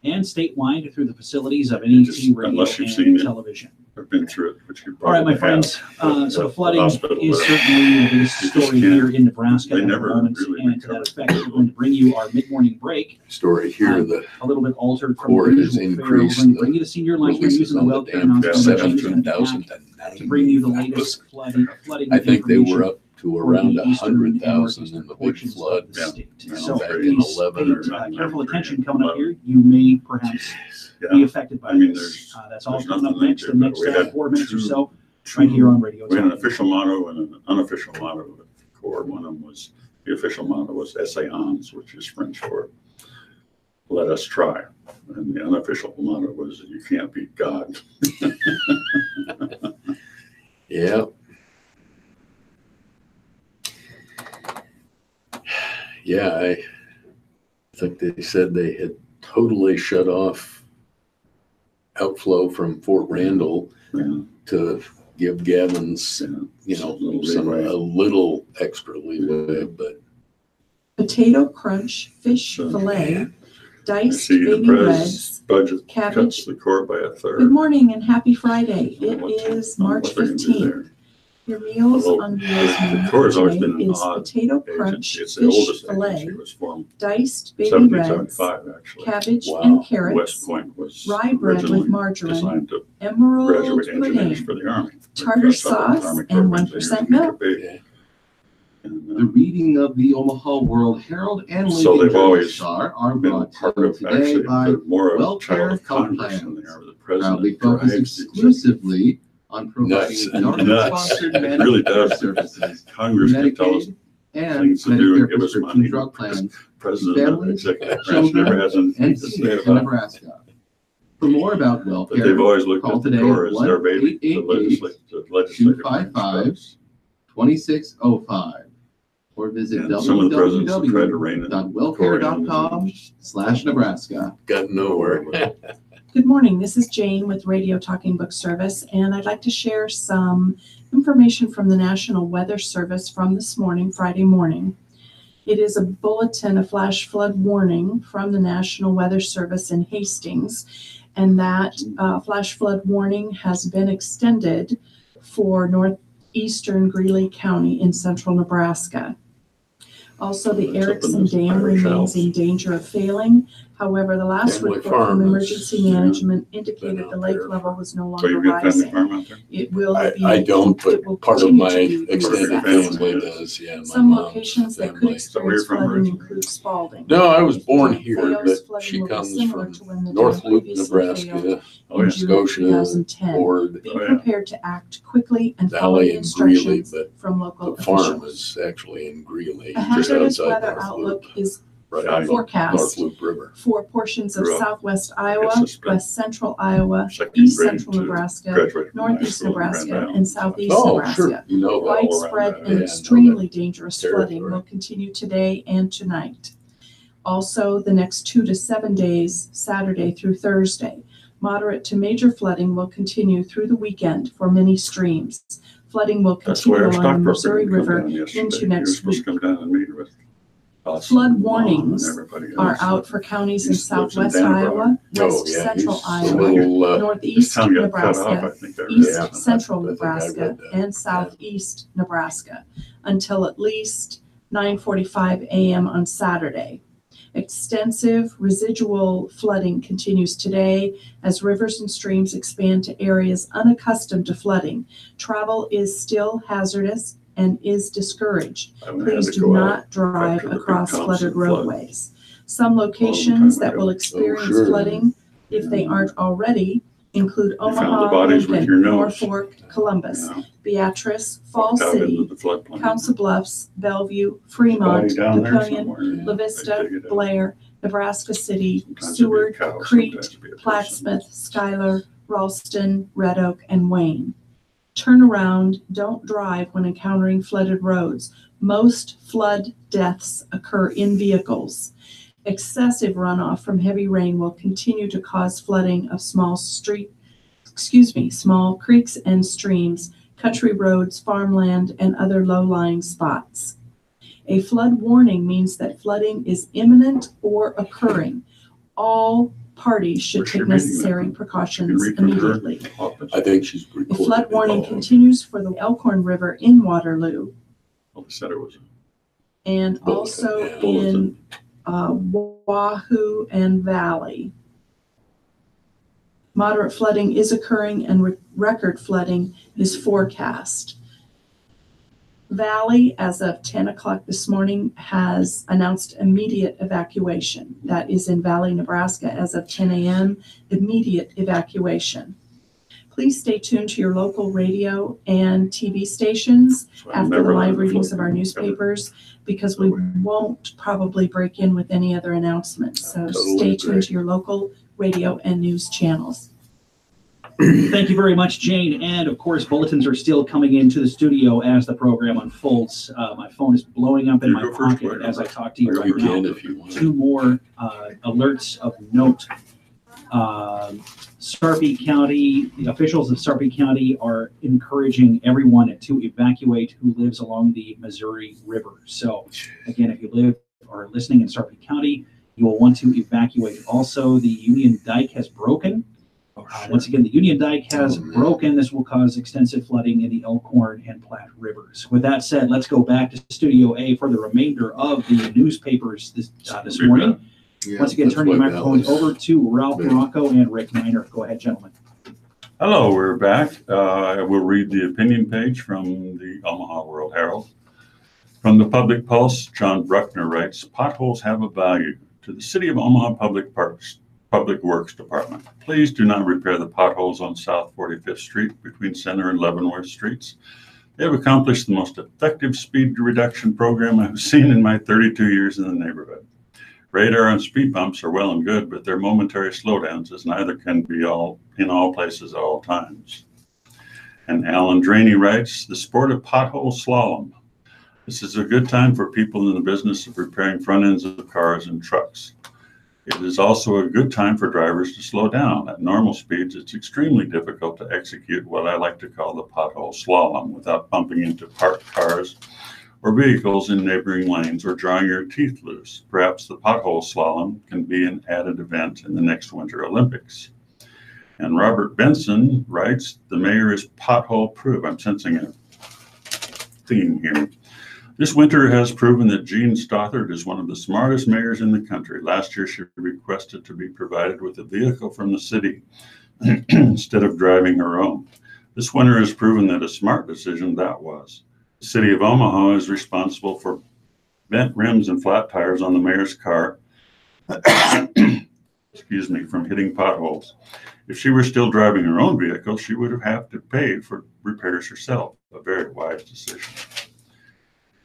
and statewide through the facilities of NET Radio and Television. I've been through it, but you all right, my friends. So the flooding is certainly the biggest story here in Nebraska at the moment, and to that effect, we're going to bring you our mid-morning break. Story here, a little bit altered from the usual fare. We're going to bring you the senior life using the welfare announcement to bring you the latest flooding. I think they were up to around 100,000 in the big flood. So please pay careful attention coming up here. You may perhaps be affected by this. That's all coming up next, the next 4 minutes or so, right here on Radio. We had an official motto and an unofficial motto of the Corps. One of them was, the official motto was Essayons, which is French for let us try. And the unofficial motto was, you can't beat God. Yeah. Yeah, I think they said they had totally shut off outflow from Fort Randall to give Gavin's, a little extra leeway, but potato crunch fish fillet diced see the baby reds, budget cabbage. cuts the core by a third. Good morning and happy Friday. It is March 15th. Your Meals on Wheels The core has always today been an is odd potato agency. crunch, It's the fish oldest fillet, agency. It was formed diced baby reds, 1775, actually. cabbage Wow. and West carrots, Point was rye bread originally with margarine, designed to emerald graduate engineers pudding, for the Army. tartar sauce, and 1% milk. Yeah. The reading of the Omaha World Herald and So Lincoln they've Journal always Star are been brought to part you of, today actually, by they're more of a Welfare child of Health Congress than they Plans, are the proudly president. focused drives the exclusively on Nuts. providing government-sponsored It managed really care does. services, Congress can tell us Medicaid, and things to do and Medicare give us prescription money. drug plans, President of the families, executive branch never children, has anything and to say seniors in about it. Nebraska. For more about But welfare, they've always looked call at the today core at as their baby, the 1-888 legislative 255-2605, or visit And some of the presidents have tried to rein it www.welfare.com/Nebraska. Got nowhere. Good morning, this is Jane with Radio Talking Book Service, and I'd like to share some information from the National Weather Service from this morning, Friday morning. It is a bulletin, a flash flood warning from the National Weather Service in Hastings, and that flash flood warning has been extended for northeastern Greeley County in central Nebraska. Also, the It's up in Erickson those Dam Irish remains Alps. in danger of failing. However, the last Family report Farm from is, Emergency yeah, Management indicated been the out lake there level was no So longer you've got family rising. farm out there? It will be. I don't, but it will part of continue my to be extended reassessed. family does, yeah. My Some mom's locations that could family. So where experience you from flooding originally? include Spalding. No, I was born Camp here, Theos but flooding she will be comes similar from to when the North dam Loop, previously Nebraska, failed Oh, in yeah. June Scotia, 2010. Ord, Be Oh, yeah. prepared to act quickly and follow Valley, the and Greeley, instructions but from local the farm officials. is actually in Greeley, A just hazardous outside weather North outlook Loop, is right on the forecast North Loop River. for portions of Grew up, southwest I Iowa, suspect, west central Iowa, second east grade central to Nebraska, graduate from high northeast school in Grand Nebraska, Island. and southeast Oh, Nebraska. sure, you know that. Widespread that. and Yeah, I know extremely dangerous flooding territory. will continue today and tonight. Also, the next 2 to 7 days, Saturday through Thursday, moderate to major flooding will continue through the weekend for many streams. Flooding will That's why continue our along the stockbroker Missouri didn't come River down yesterday. into He was next supposed to week. come down and meet with us. Flood and Mom warnings and everybody are else. out for counties in He lives in southwest Danbury. Iowa, Oh, west yeah, central he's a Iowa, little, This northeast town got cut off, I Nebraska, think. I read east Yeah. something. central I think I Nebraska, read that. and southeast Nebraska until at least 9:45 a.m. on Saturday. Extensive residual flooding continues today as rivers and streams expand to areas unaccustomed to flooding. Travel is still hazardous and is discouraged. I haven't had Please to do go out not drive after the big across Thompson flooded flood. roadways. Some locations that will ago. experience Oh, sure. flooding, if they aren't already, include You found the Omaha, bodies with your Lincoln, nose. Norfolk, Columbus, You know, Beatrice, Falls walked out into City, the floodplain. Council Bluffs, Bellevue, Body Fremont, down there Papillion, somewhere. La They Vista, dig it out. Blair, Nebraska City, Sometimes it'd be a Seward, cow, Crete, sometimes it'd be a person. Plattsmouth, Schuyler, Ralston, Red Oak, and Wayne. Turn around, don't drive when encountering flooded roads. Most flood deaths occur in vehicles. Excessive runoff from heavy rain will continue to cause flooding of small creeks and streams, country roads, farmland, and other low-lying spots. A flood warning means that flooding is imminent or occurring. All parties should Where's she take reading that necessary from? precautions She can read from her immediately. office. I think she's A recording. flood warning it. continues for the Elkhorn River in Waterloo Well, they said it was and Bulletin, also yeah. in Wahoo and Valley. Moderate flooding is occurring and record flooding is forecast. Valley, as of 10 o'clock this morning, has announced immediate evacuation. That is in Valley, Nebraska, as of 10 a.m., immediate evacuation. Please stay tuned to your local radio and TV stations so I've after never the live learned to readings float of our ever. newspapers, because we won't probably break in with any other announcements. So Totally stay tuned agree. to your local radio and news channels. Thank you very much, Jane. And of course, bulletins are still coming into the studio as the program unfolds. My phone is blowing up in You my go first, pocket why as I not? talk to you right You now. can if you want. Two more alerts of note. Sarpy County, the officials of Sarpy County are encouraging everyone to evacuate who lives along the Missouri River. So again, if you live or are listening in Sarpy County, you will want to evacuate. Also, the Union Dike has broken. Once again, the Union Dike has broken. This will cause extensive flooding in the Elkhorn and Platte rivers. With that said, let's go back to Studio A for the remainder of the newspapers this morning. Yeah, once again, turning the microphones over to Ralph Morocco and Rick Miner. Go ahead, gentlemen. Hello, we're back. I will read the opinion page from the Omaha World Herald. From the Public Pulse, John Bruckner writes, potholes have a value. To the City of Omaha Public Works Department, please do not repair the potholes on South 45th Street between Center and Leavenworth Streets. They have accomplished the most effective speed reduction program I've seen in my 32 years in the neighborhood. Radar and speed bumps are well and good, but they're momentary slowdowns, as neither can be in all places at all times. And Alan Draney writes, the sport of pothole slalom. This is a good time for people in the business of repairing front ends of cars and trucks. It is also a good time for drivers to slow down. At normal speeds, it's extremely difficult to execute what I like to call the pothole slalom without bumping into parked cars or vehicles in neighboring lanes or drawing your teeth loose. Perhaps the pothole slalom can be an added event in the next Winter Olympics. And Robert Benson writes, the mayor is pothole proof. I'm sensing a theme here. This winter has proven that Jean Stothard is one of the smartest mayors in the country. Last year, she requested to be provided with a vehicle from the city instead of driving her own. This winter has proven that a smart decision that was. The City of Omaha is responsible for bent rims and flat tires on the mayor's car, excuse me, from hitting potholes. If she were still driving her own vehicle, she would have to pay for repairs herself. A very wise decision.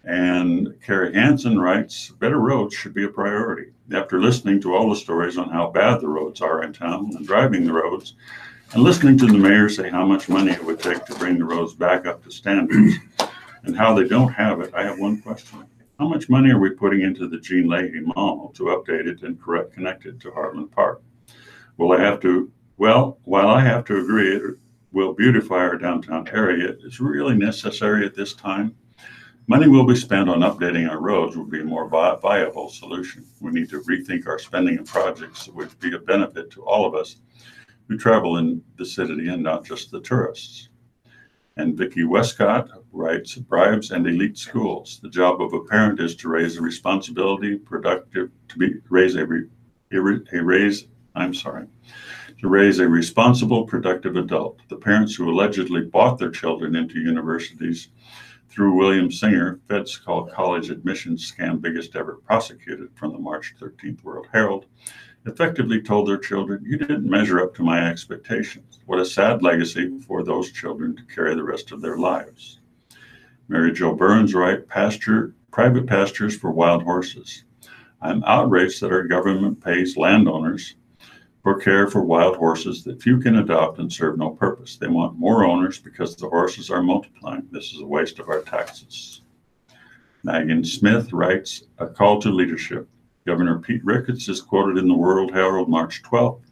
And Carrie Hansen writes, better roads should be a priority. After listening to all the stories on how bad the roads are in town and driving the roads, and listening to the mayor say how much money it would take to bring the roads back up to standards and how they don't have it, I have one question. How much money are we putting into the Jean Leahy Mall to update it and connect it to Heartland Park? While I have to agree it will beautify our downtown area, it's really necessary at this time. Money will be spent on updating our roads would be a more viable solution. We need to rethink our spending and projects that would be a benefit to all of us who travel in the city and not just the tourists. And Vicki Westcott writes, bribes and elite schools. The job of a parent is to raise a responsibility, raise a responsible, productive adult. The parents who allegedly bought their children into universities through William Singer, Fed's college admissions scam biggest ever prosecuted from the March 13th World Herald, effectively told their children, you didn't measure up to my expectations. What a sad legacy for those children to carry the rest of their lives. Mary Jo Burns writes, private pastures for wild horses. I'm outraged that our government pays landowners for care for wild horses that few can adopt and serve no purpose. They want more owners because the horses are multiplying. This is a waste of our taxes. Megan Smith writes, a call to leadership. Governor Pete Ricketts is quoted in the World Herald March 12th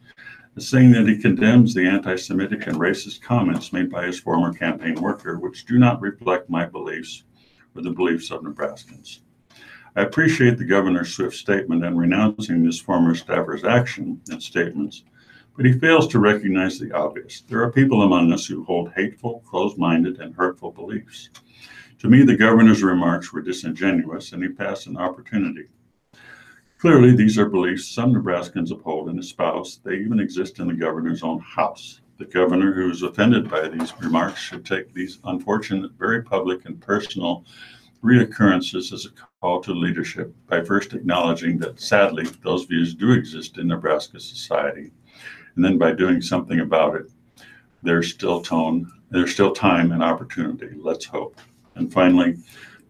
as saying that he condemns the anti-Semitic and racist comments made by his former campaign worker, which do not reflect my beliefs or the beliefs of Nebraskans. I appreciate the governor's swift statement and renouncing this former staffer's action and statements, but he fails to recognize the obvious. There are people among us who hold hateful, closed-minded, and hurtful beliefs. To me, the governor's remarks were disingenuous, and he passed an opportunity. Clearly, these are beliefs some Nebraskans uphold and espouse. They even exist in the governor's own house. The governor who is offended by these remarks should take these unfortunate, very public and personal reoccurrences as a call to leadership by first acknowledging that, sadly, those views do exist in Nebraska society. And then by doing something about it, there's still time and opportunity. Let's hope. And finally,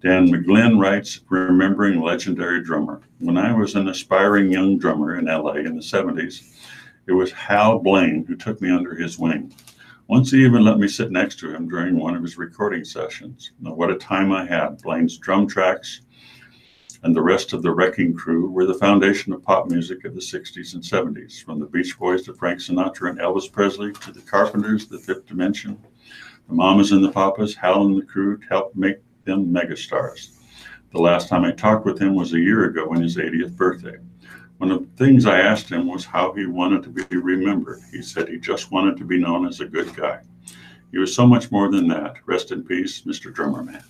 Dan McGlynn writes, remembering legendary drummer. When I was an aspiring young drummer in LA in the 70s, it was Hal Blaine who took me under his wing. Once he even let me sit next to him during one of his recording sessions. Now, what a time I had. Blaine's drum tracks and the rest of the Wrecking Crew were the foundation of pop music of the 60s and 70s, from the Beach Boys to Frank Sinatra and Elvis Presley to the Carpenters, the Fifth Dimension, the Mamas and the Papas. Hal and the crew helped make them megastars. The last time I talked with him was a year ago on his 80th birthday. One of the things I asked him was how he wanted to be remembered. He said he just wanted to be known as a good guy. He was so much more than that. Rest in peace, Mr. Drummerman.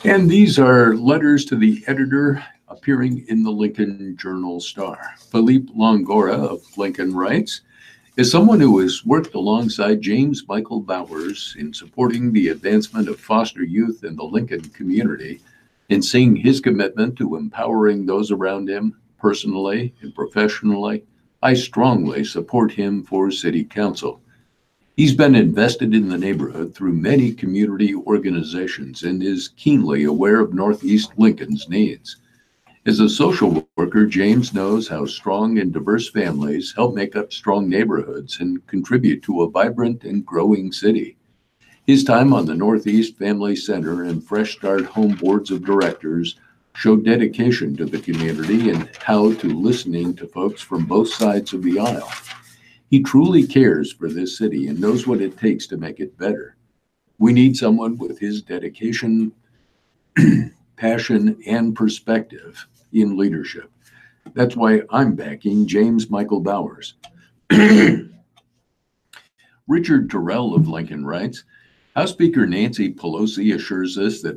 And these are letters to the editor appearing in the Lincoln Journal-Star. Philippe Longora of Lincoln writes, as someone who has worked alongside James Michael Bowers in supporting the advancement of foster youth in the Lincoln community and seeing his commitment to empowering those around him personally and professionally, I strongly support him for city council. He's been invested in the neighborhood through many community organizations and is keenly aware of Northeast Lincoln's needs. As a social worker, James knows how strong and diverse families help make up strong neighborhoods and contribute to a vibrant and growing city. His time on the Northeast Family Center and Fresh Start Home Boards of Directors showed dedication to the community and how to listening to folks from both sides of the aisle. He truly cares for this city and knows what it takes to make it better. We need someone with his dedication, passion, and perspective in leadership. That's why I'm backing James Michael Bowers. Richard Terrell of Lincoln writes, House Speaker Nancy Pelosi assures us that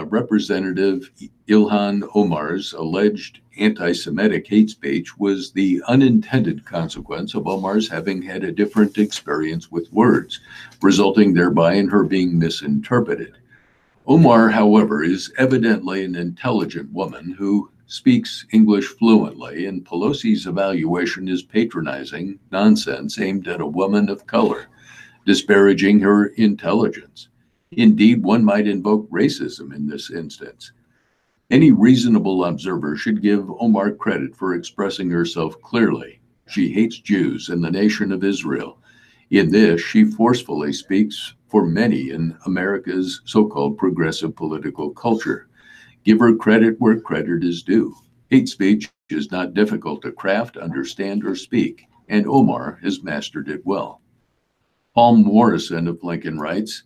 Representative Ilhan Omar's alleged anti-Semitic hate speech was the unintended consequence of Omar's having had a different experience with words, resulting thereby in her being misinterpreted. Omar, however, is evidently an intelligent woman who speaks English fluently, and Pelosi's evaluation is patronizing nonsense aimed at a woman of color, disparaging her intelligence. Indeed, one might invoke racism in this instance. Any reasonable observer should give Omar credit for expressing herself clearly. She hates Jews and the nation of Israel. In this, she forcefully speaks for many in America's so-called progressive political culture. Give her credit where credit is due. Hate speech is not difficult to craft, understand, or speak, and Omar has mastered it well. Paul Morrison of Lincoln writes,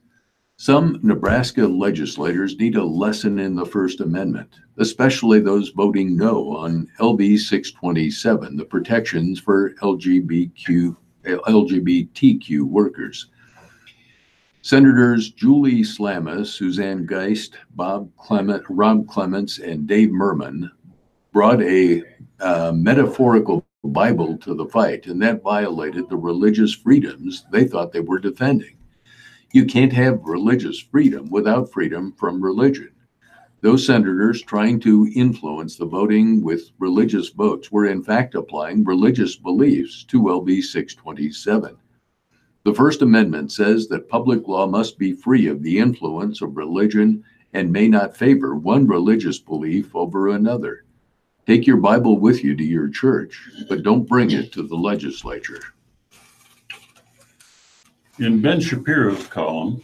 some Nebraska legislators need a lesson in the First Amendment, especially those voting no on LB 627, the protections for LGBTQ workers. Senators Julie Slamas, Suzanne Geist, Rob Clements, and Dave Merman brought a metaphorical Bible to the fight, and that violated the religious freedoms they thought they were defending. You can't have religious freedom without freedom from religion. Those senators trying to influence the voting with religious votes were in fact applying religious beliefs to LB 627. The First Amendment says that public law must be free of the influence of religion and may not favor one religious belief over another. Take your Bible with you to your church, but don't bring it to the legislature. In Ben Shapiro's column,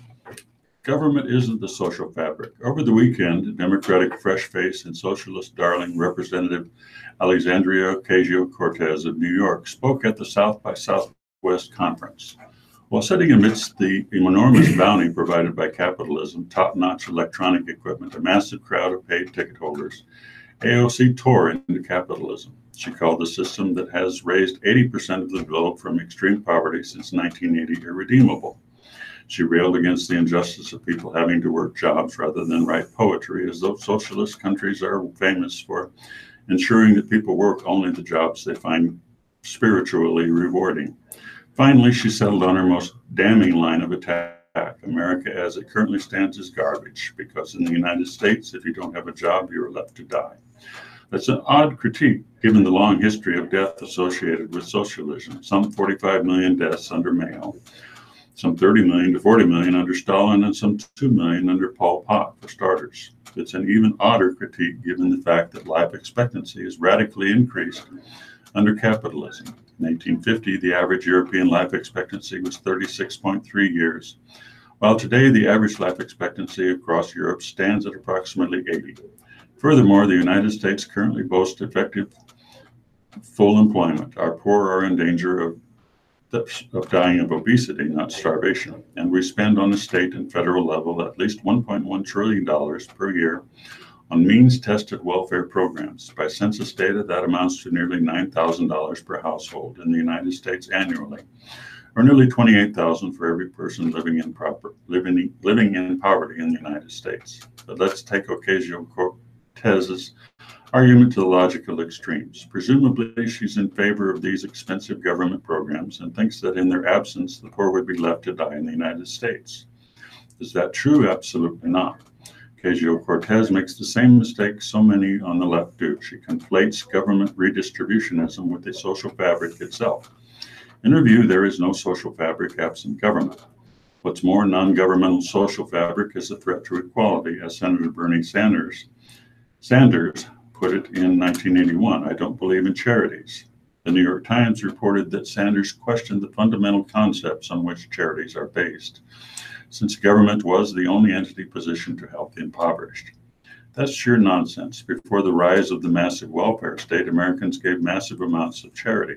Government Isn't the Social Fabric. Over the weekend, Democratic fresh face and socialist darling Representative Alexandria Ocasio-Cortez of New York spoke at the South by Southwest Conference. While sitting amidst the enormous bounty provided by capitalism, top-notch electronic equipment, a massive crowd of paid ticket holders, AOC tore into capitalism. She called the system that has raised 80% of the globe from extreme poverty since 1980 irredeemable. She railed against the injustice of people having to work jobs rather than write poetry, as though socialist countries are famous for ensuring that people work only the jobs they find spiritually rewarding. Finally, she settled on her most damning line of attack. America as it currently stands is garbage, because in the United States, if you don't have a job, you're left to die. That's an odd critique, given the long history of death associated with socialism. Some 45 million deaths under Mao, some 30 million to 40 million under Stalin, and some 2 million under Pol Pot, for starters. It's an even odder critique, given the fact that life expectancy is radically increased under capitalism. In 1850, the average European life expectancy was 36.3 years, while today the average life expectancy across Europe stands at approximately 80. Furthermore, the United States currently boasts effective full employment. Our poor are in danger of dying of obesity, not starvation, and we spend on the state and federal level at least $1.1 trillion per year on means-tested welfare programs. By census data, that amounts to nearly $9,000 per household in the United States annually, or nearly $28,000 for every person living in poverty in the United States. But let's take Ocasio-Cortez's argument to the logical extremes. Presumably, she's in favor of these expensive government programs and thinks that in their absence, the poor would be left to die in the United States. Is that true? Absolutely not. Ocasio-Cortez makes the same mistake so many on the left do. She conflates government redistributionism with the social fabric itself. In her view, there is no social fabric absent government. What's more, non-governmental social fabric is a threat to equality, as Senator Bernie Sanders put it in 1981. I don't believe in charities. The New York Times reported that Sanders questioned the fundamental concepts on which charities are based, since government was the only entity positioned to help the impoverished. That's sheer nonsense. Before the rise of the massive welfare state, Americans gave massive amounts of charity.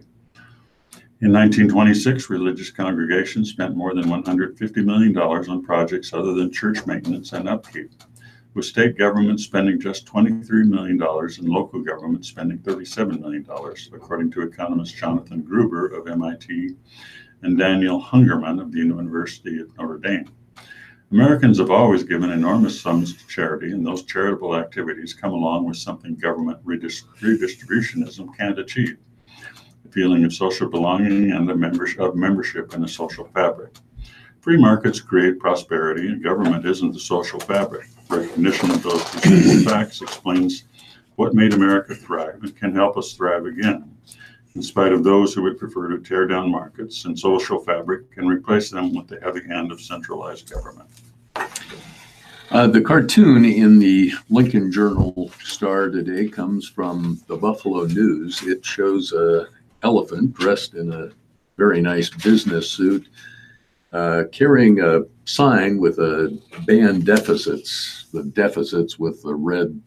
In 1926, religious congregations spent more than $150 million on projects other than church maintenance and upkeep, with state government spending just $23 million and local government spending $37 million, according to economist Jonathan Gruber of MIT and Daniel Hungerman of the University of Notre Dame. Americans have always given enormous sums to charity, and those charitable activities come along with something government redistributionism can't achieve: the feeling of social belonging and of membership in a social fabric. Free markets create prosperity, and government isn't the social fabric. Recognition of those two simple facts explains what made America thrive and can help us thrive again, in spite of those who would prefer to tear down markets and social fabric and replace them with the heavy hand of centralized government. The cartoon in the Lincoln Journal-Star today comes from the Buffalo News. It shows an elephant dressed in a very nice business suit, carrying a sign with a ban deficits, the deficits with the red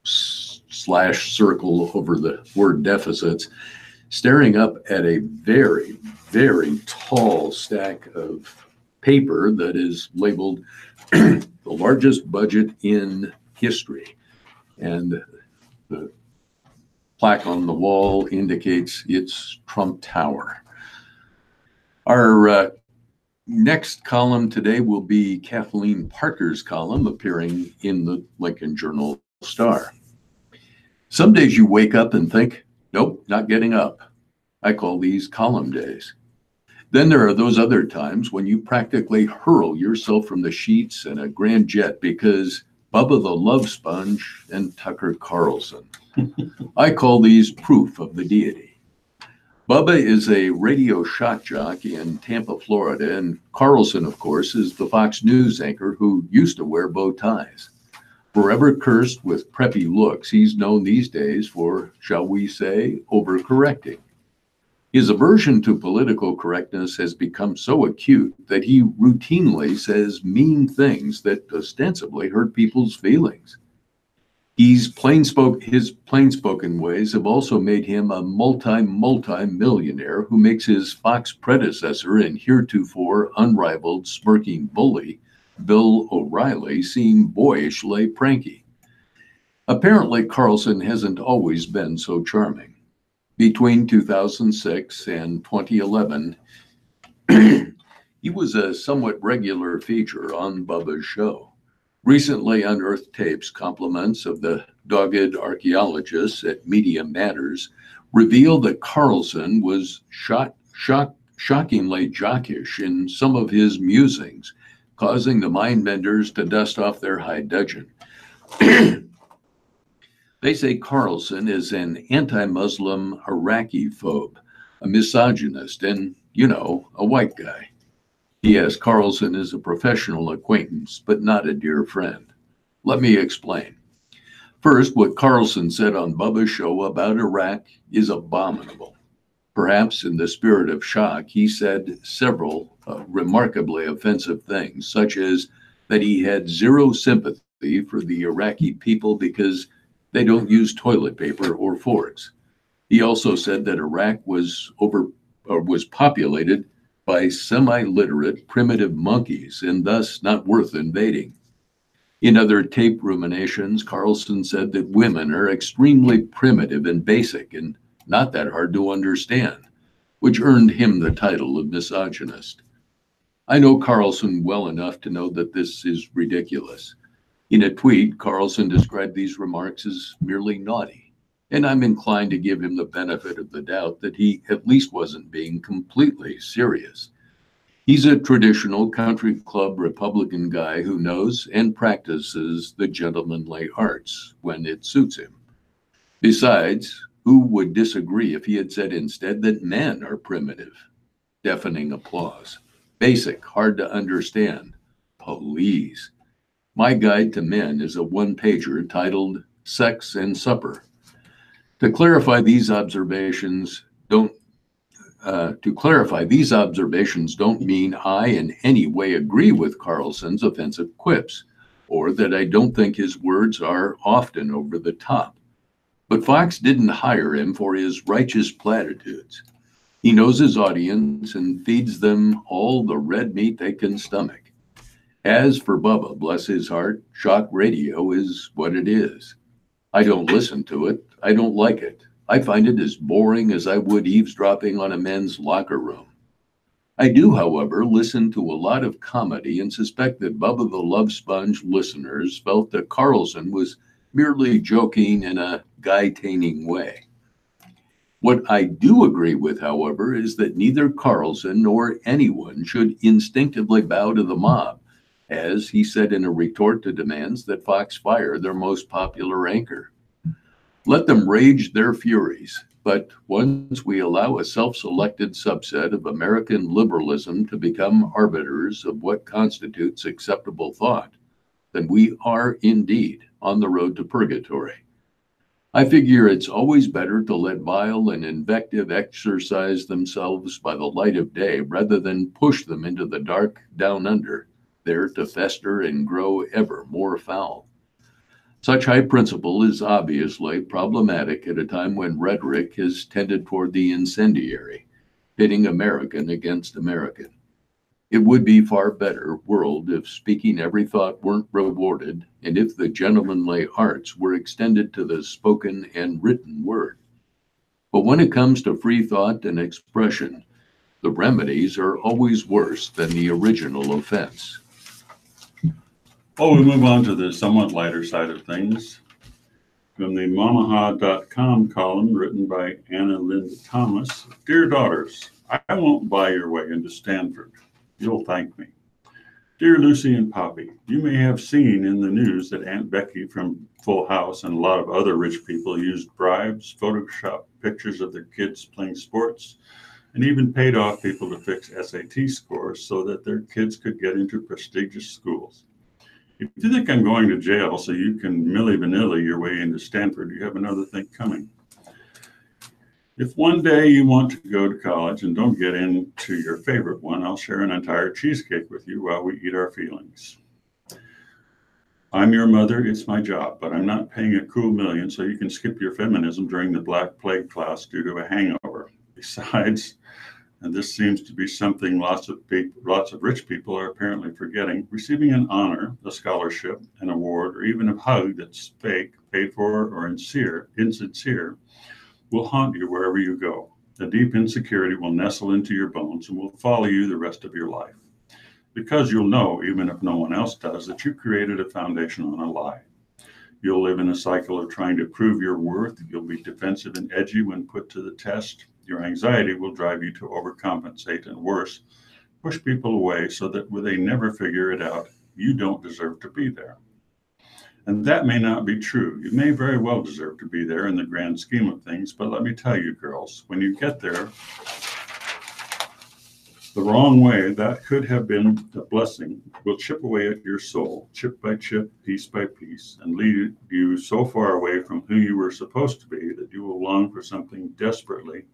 slash circle over the word deficits, staring up at a very, very tall stack of paper that is labeled the largest budget in history. And the plaque on the wall indicates it's Trump Tower. Our next column today will be Kathleen Parker's column appearing in the Lincoln Journal-Star. Some days you wake up and think, nope, not getting up. I call these column days. Then there are those other times when you practically hurl yourself from the sheets in a grand jet because Bubba the Love Sponge and Tucker Carlson. I call these proof of the deity. Bubba is a radio shock jock in Tampa, Florida, and Carlson, of course, is the Fox News anchor who used to wear bow ties. Forever cursed with preppy looks, he's known these days for, shall we say, overcorrecting. His aversion to political correctness has become so acute that he routinely says mean things that ostensibly hurt people's feelings. His plain-spoken ways have also made him a multi-millionaire who makes his Fox predecessor and heretofore unrivaled smirking bully, Bill O'Reilly, seem boyishly pranky. Apparently, Carlson hasn't always been so charming. Between 2006 and 2011, he was a somewhat regular feature on Bubba's show. Recently unearthed tapes compliments of the dogged archaeologists at Media Matters reveal that Carlson was shockingly jockish in some of his musings, causing the mind-benders to dust off their high dudgeon. They say Carlson is an anti-Muslim Iraqi phobe, a misogynist, and, a white guy. Yes, Carlson is a professional acquaintance, but not a dear friend. Let me explain. First, what Carlson said on Bubba's show about Iraq is abominable. Perhaps in the spirit of shock, he said several remarkably offensive things, such as that he had zero sympathy for the Iraqi people because they don't use toilet paper or forks. He also said that Iraq was populated by semi-literate primitive monkeys and thus not worth invading. In other tape ruminations, Carlson said that women are extremely primitive and basic and not that hard to understand, which earned him the title of misogynist. I know Carlson well enough to know that this is ridiculous. In a tweet, Carlson described these remarks as merely naughty, and I'm inclined to give him the benefit of the doubt that he at least wasn't being completely serious. He's a traditional country club Republican guy who knows and practices the gentlemanly arts when it suits him. Besides, who would disagree if he had said instead that men are primitive? Deafening applause. Basic, hard to understand. Please. My guide to men is a one-pager titled Sex and Supper. To clarify, these observations don't mean I in any way agree with Carlson's offensive quips, or that I don't think his words are often over the top. But Fox didn't hire him for his righteous platitudes. He knows his audience and feeds them all the red meat they can stomach. As for Bubba, bless his heart, shock radio is what it is. I don't listen to it. I don't like it. I find it as boring as I would eavesdropping on a men's locker room. I do, however, listen to a lot of comedy and suspect that Bubba the Love Sponge listeners felt that Carlson was merely joking in a guy-taining way. What I do agree with, however, is that neither Carlson nor anyone should instinctively bow to the mob, as he said in a retort to demands that Fox fire their most popular anchor. Let them rage their furies, but once we allow a self-selected subset of American liberalism to become arbiters of what constitutes acceptable thought, then we are indeed on the road to purgatory. I figure it's always better to let bile and invective exercise themselves by the light of day rather than push them into the dark down under, there to fester and grow ever more foul. Such high principle is obviously problematic at a time when rhetoric has tended toward the incendiary, pitting American against American. It would be far better world if speaking every thought weren't rewarded and if the gentlemanly arts were extended to the spoken and written word. But when it comes to free thought and expression, the remedies are always worse than the original offense. Oh, we move on to the somewhat lighter side of things. From the Mamaha.com column written by Anna Linda Thomas. Dear daughters, I won't buy your way into Stanford. You'll thank me. Dear Lucy and Poppy, you may have seen in the news that Aunt Becky from Full House and a lot of other rich people used bribes, photoshopped pictures of their kids playing sports, and even paid off people to fix SAT scores so that their kids could get into prestigious schools. If you think I'm going to jail so you can Milli Vanilli your way into Stanford, you have another thing coming. If one day you want to go to college and don't get into your favorite one, I'll share an entire cheesecake with you while we eat our feelings. I'm your mother, it's my job, but I'm not paying a cool million so you can skip your feminism during the Black Plague class due to a hangover. Besides, and this seems to be something lots of rich people are apparently forgetting, receiving an honor, a scholarship, an award, or even a hug that's fake, paid for, or insincere, will haunt you wherever you go. A deep insecurity will nestle into your bones and will follow you the rest of your life. Because you'll know, even if no one else does, that you created a foundation on a lie. You'll live in a cycle of trying to prove your worth. You'll be defensive and edgy when put to the test. Your anxiety will drive you to overcompensate and worse, push people away so that when they never figure it out, you don't deserve to be there. And that may not be true. You may very well deserve to be there in the grand scheme of things, but let me tell you, girls, when you get there the wrong way, that could have been a blessing, will chip away at your soul, chip by chip, piece by piece, and lead you so far away from who you were supposed to be that you will long for something desperately,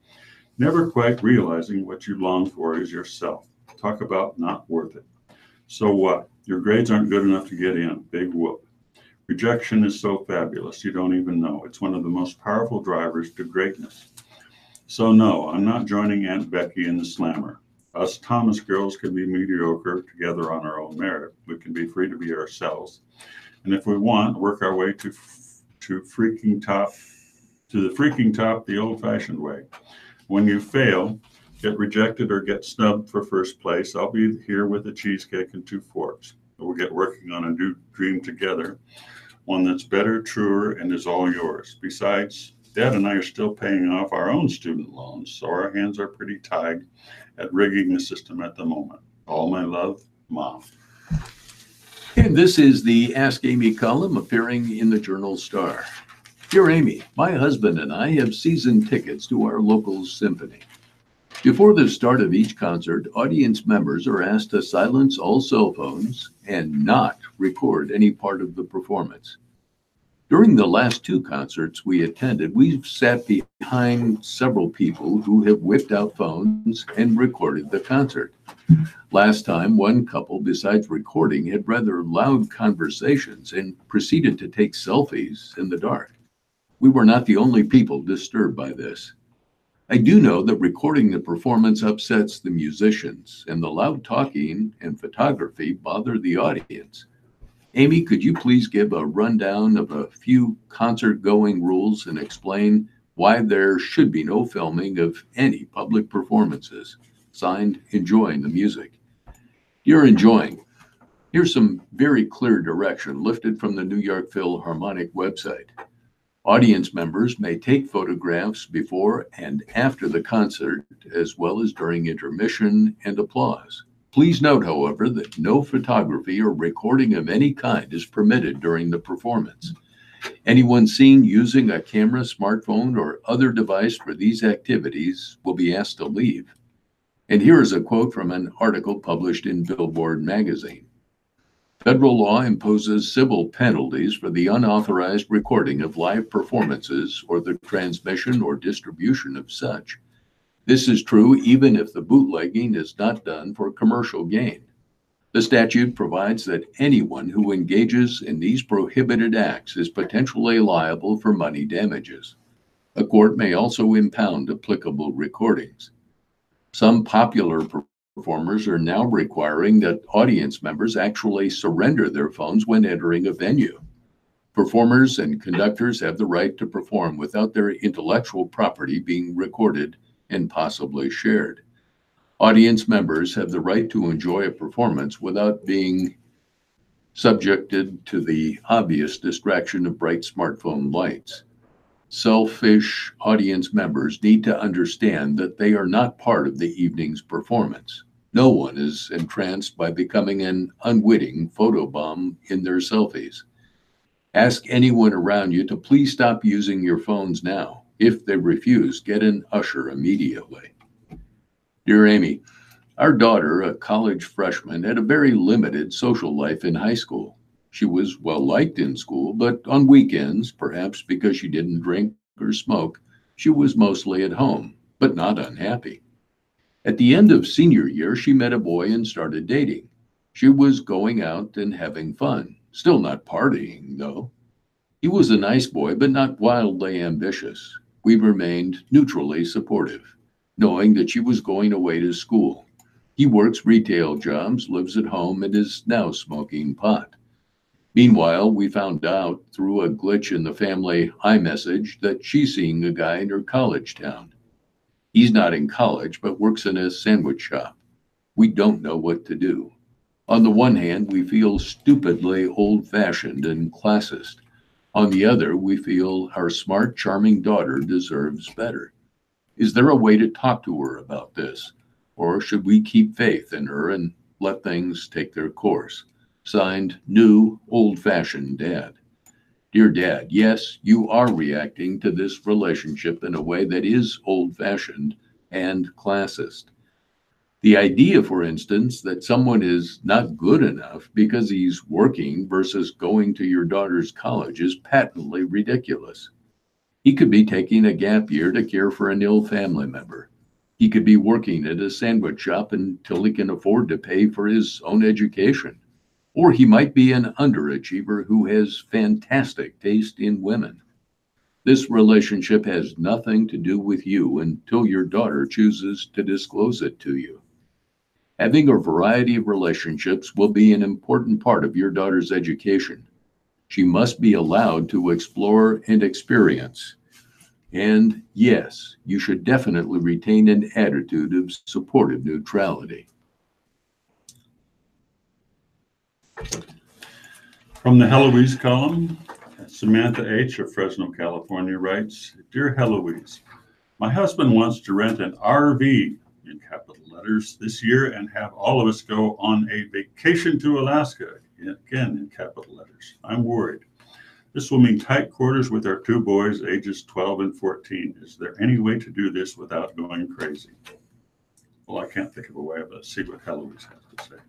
never quite realizing what you long for is yourself. Talk about not worth it. So what? Your grades aren't good enough to get in. Big whoop. Rejection is so fabulous, you don't even know. It's one of the most powerful drivers to greatness. So no, I'm not joining Aunt Becky in the slammer. Us Thomas girls can be mediocre together on our own merit. We can be free to be ourselves. And if we want, work our way to the freaking top the old-fashioned way. When you fail, get rejected or get snubbed for first place, I'll be here with a cheesecake and 2 forks. We'll get working on a new dream together, one that's better, truer, and is all yours. Besides, Dad and I are still paying off our own student loans, so our hands are pretty tied at rigging the system at the moment. All my love, Mom. And this is the Ask Amy column appearing in the Journal Star. Dear Amy, my husband and I have season tickets to our local symphony. Before the start of each concert, audience members are asked to silence all cell phones and not record any part of the performance. During the last 2 concerts we attended, we've sat behind several people who have whipped out phones and recorded the concert. Last time, one couple, besides recording, had rather loud conversations and proceeded to take selfies in the dark. We were not the only people disturbed by this. I do know that recording the performance upsets the musicians, and the loud talking and photography bother the audience. Amy, could you please give a rundown of a few concert-going rules and explain why there should be no filming of any public performances? Signed, Enjoying the Music. You're enjoying. Here's some very clear direction lifted from the New York Philharmonic website. Audience members may take photographs before and after the concert, as well as during intermission and applause. Please note, however, that no photography or recording of any kind is permitted during the performance. Anyone seen using a camera, smartphone, or other device for these activities will be asked to leave. And here is a quote from an article published in Billboard magazine. Federal law imposes civil penalties for the unauthorized recording of live performances or the transmission or distribution of such. This is true even if the bootlegging is not done for commercial gain. The statute provides that anyone who engages in these prohibited acts is potentially liable for money damages. A court may also impound applicable recordings. Some popular performers are now requiring that audience members actually surrender their phones when entering a venue. Performers and conductors have the right to perform without their intellectual property being recorded and possibly shared. Audience members have the right to enjoy a performance without being subjected to the obvious distraction of bright smartphone lights. Selfish audience members need to understand that they are not part of the evening's performance. No one is entranced by becoming an unwitting photobomb in their selfies. Ask anyone around you to please stop using your phones now. If they refuse, get an usher immediately. Dear Amy, our daughter, a college freshman, had a very limited social life in high school. She was well liked in school, but on weekends, perhaps because she didn't drink or smoke, she was mostly at home, but not unhappy. At the end of senior year, she met a boy and started dating. She was going out and having fun, still not partying, though. He was a nice boy, but not wildly ambitious. We remained neutrally supportive, knowing that she was going away to school. He works retail jobs, lives at home, and is now smoking pot. Meanwhile, we found out through a glitch in the family iMessage that she's seeing a guy in her college town. He's not in college, but works in a sandwich shop. We don't know what to do. On the one hand, we feel stupidly old-fashioned and classist. On the other, we feel our smart, charming daughter deserves better. Is there a way to talk to her about this? Or should we keep faith in her and let things take their course? Signed, New Old-Fashioned Dad. Dear Dad, yes, you are reacting to this relationship in a way that is old-fashioned and classist. The idea, for instance, that someone is not good enough because he's working versus going to your daughter's college is patently ridiculous. He could be taking a gap year to care for an ill family member. He could be working at a sandwich shop until he can afford to pay for his own education. Or he might be an underachiever who has fantastic taste in women. This relationship has nothing to do with you until your daughter chooses to disclose it to you. Having a variety of relationships will be an important part of your daughter's education. She must be allowed to explore and experience. And yes, you should definitely retain an attitude of supportive neutrality. From the Heloise column, Samantha H. of Fresno, California writes, Dear Heloise, my husband wants to rent an RV, in capital letters, this year and have all of us go on a vacation to Alaska, again in capital letters. I'm worried. This will mean tight quarters with our two boys, ages 12 and 14. Is there any way to do this without going crazy? Well, I can't think of a way, but let's see what Heloise has to say.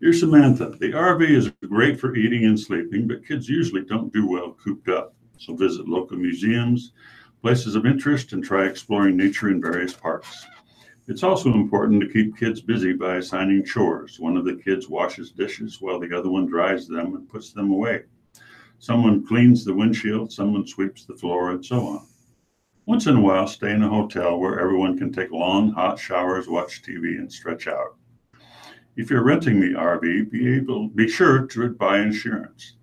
Dear Samantha, the RV is great for eating and sleeping, but kids usually don't do well cooped up. So visit local museums, places of interest, and try exploring nature in various parks. It's also important to keep kids busy by assigning chores. One of the kids washes dishes while the other one dries them and puts them away. Someone cleans the windshield, someone sweeps the floor, and so on. Once in a while, stay in a hotel where everyone can take long, hot showers, watch TV, and stretch out. If you're renting the RV, be sure to buy insurance.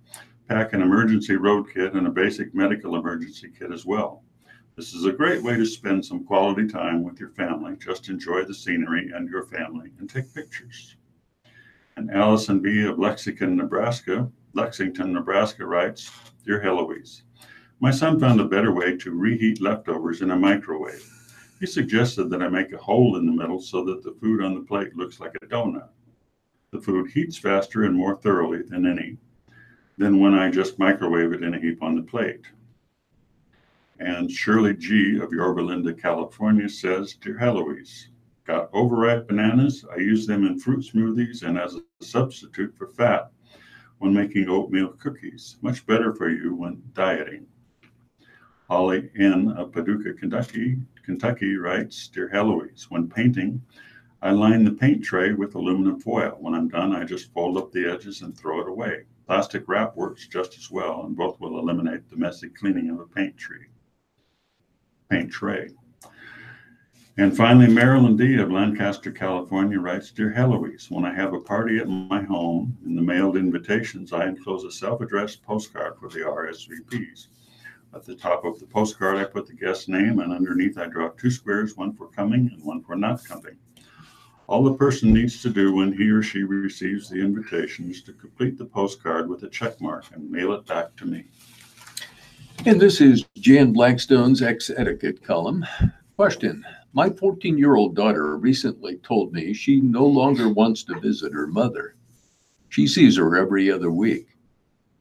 Pack an emergency road kit and a basic medical emergency kit as well. This is a great way to spend some quality time with your family. Just enjoy the scenery and your family and take pictures. And Allison B. of Lexington, Nebraska writes, Dear Heloise, my son found a better way to reheat leftovers in a microwave. He suggested that I make a hole in the middle so that the food on the plate looks like a donut. The food heats faster and more thoroughly than when I just microwave it in a heap on the plate. And Shirley G. of Yorba Linda, California says, Dear Heloise, got overripe bananas. I use them in fruit smoothies and as a substitute for fat when making oatmeal cookies. Much better for you when dieting. Holly N. of Paducah, Kentucky writes, Dear Heloise, when painting, I line the paint tray with aluminum foil. When I'm done, I just fold up the edges and throw it away. Plastic wrap works just as well, and both will eliminate the messy cleaning of a paint tray. And finally, Marilyn D. of Lancaster, California writes, Dear Heloise, when I have a party at my home, in the mailed invitations, I enclose a self-addressed postcard for the RSVPs. At the top of the postcard, I put the guest's name, and underneath I draw two squares, one for coming and one for not coming. All the person needs to do when he or she receives the invitation is to complete the postcard with a check mark and mail it back to me. And this is Jan Blackstone's Ex-Etiquette column. Question. My 14-year-old daughter recently told me she no longer wants to visit her mother. She sees her every other week.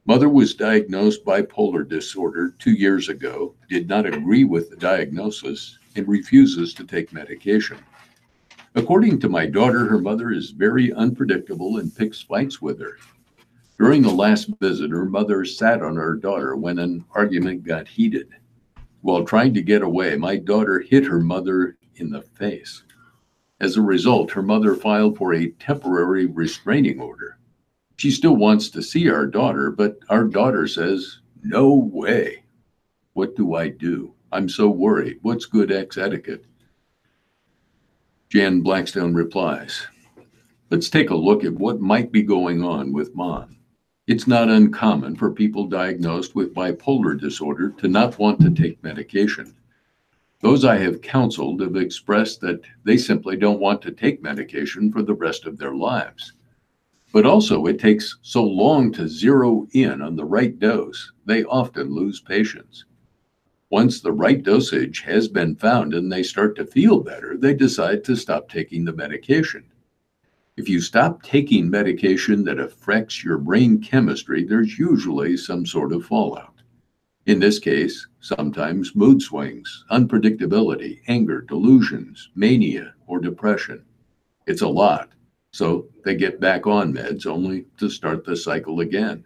Mother was diagnosed bipolar disorder 2 years ago, did not agree with the diagnosis, and refuses to take medication. According to my daughter, her mother is very unpredictable and picks fights with her. During the last visit, her mother sat on her daughter when an argument got heated. While trying to get away, my daughter hit her mother in the face. As a result, her mother filed for a temporary restraining order. She still wants to see our daughter, but our daughter says, no way. What do I do? I'm so worried. What's good ex-etiquette? Jan Blackstone replies, let's take a look at what might be going on with Mom. It's not uncommon for people diagnosed with bipolar disorder to not want to take medication. Those I have counseled have expressed that they simply don't want to take medication for the rest of their lives. But also it takes so long to zero in on the right dose, they often lose patience. Once the right dosage has been found and they start to feel better, they decide to stop taking the medication. If you stop taking medication that affects your brain chemistry, there's usually some sort of fallout. In this case, sometimes mood swings, unpredictability, anger, delusions, mania, or depression. It's a lot, so they get back on meds only to start the cycle again.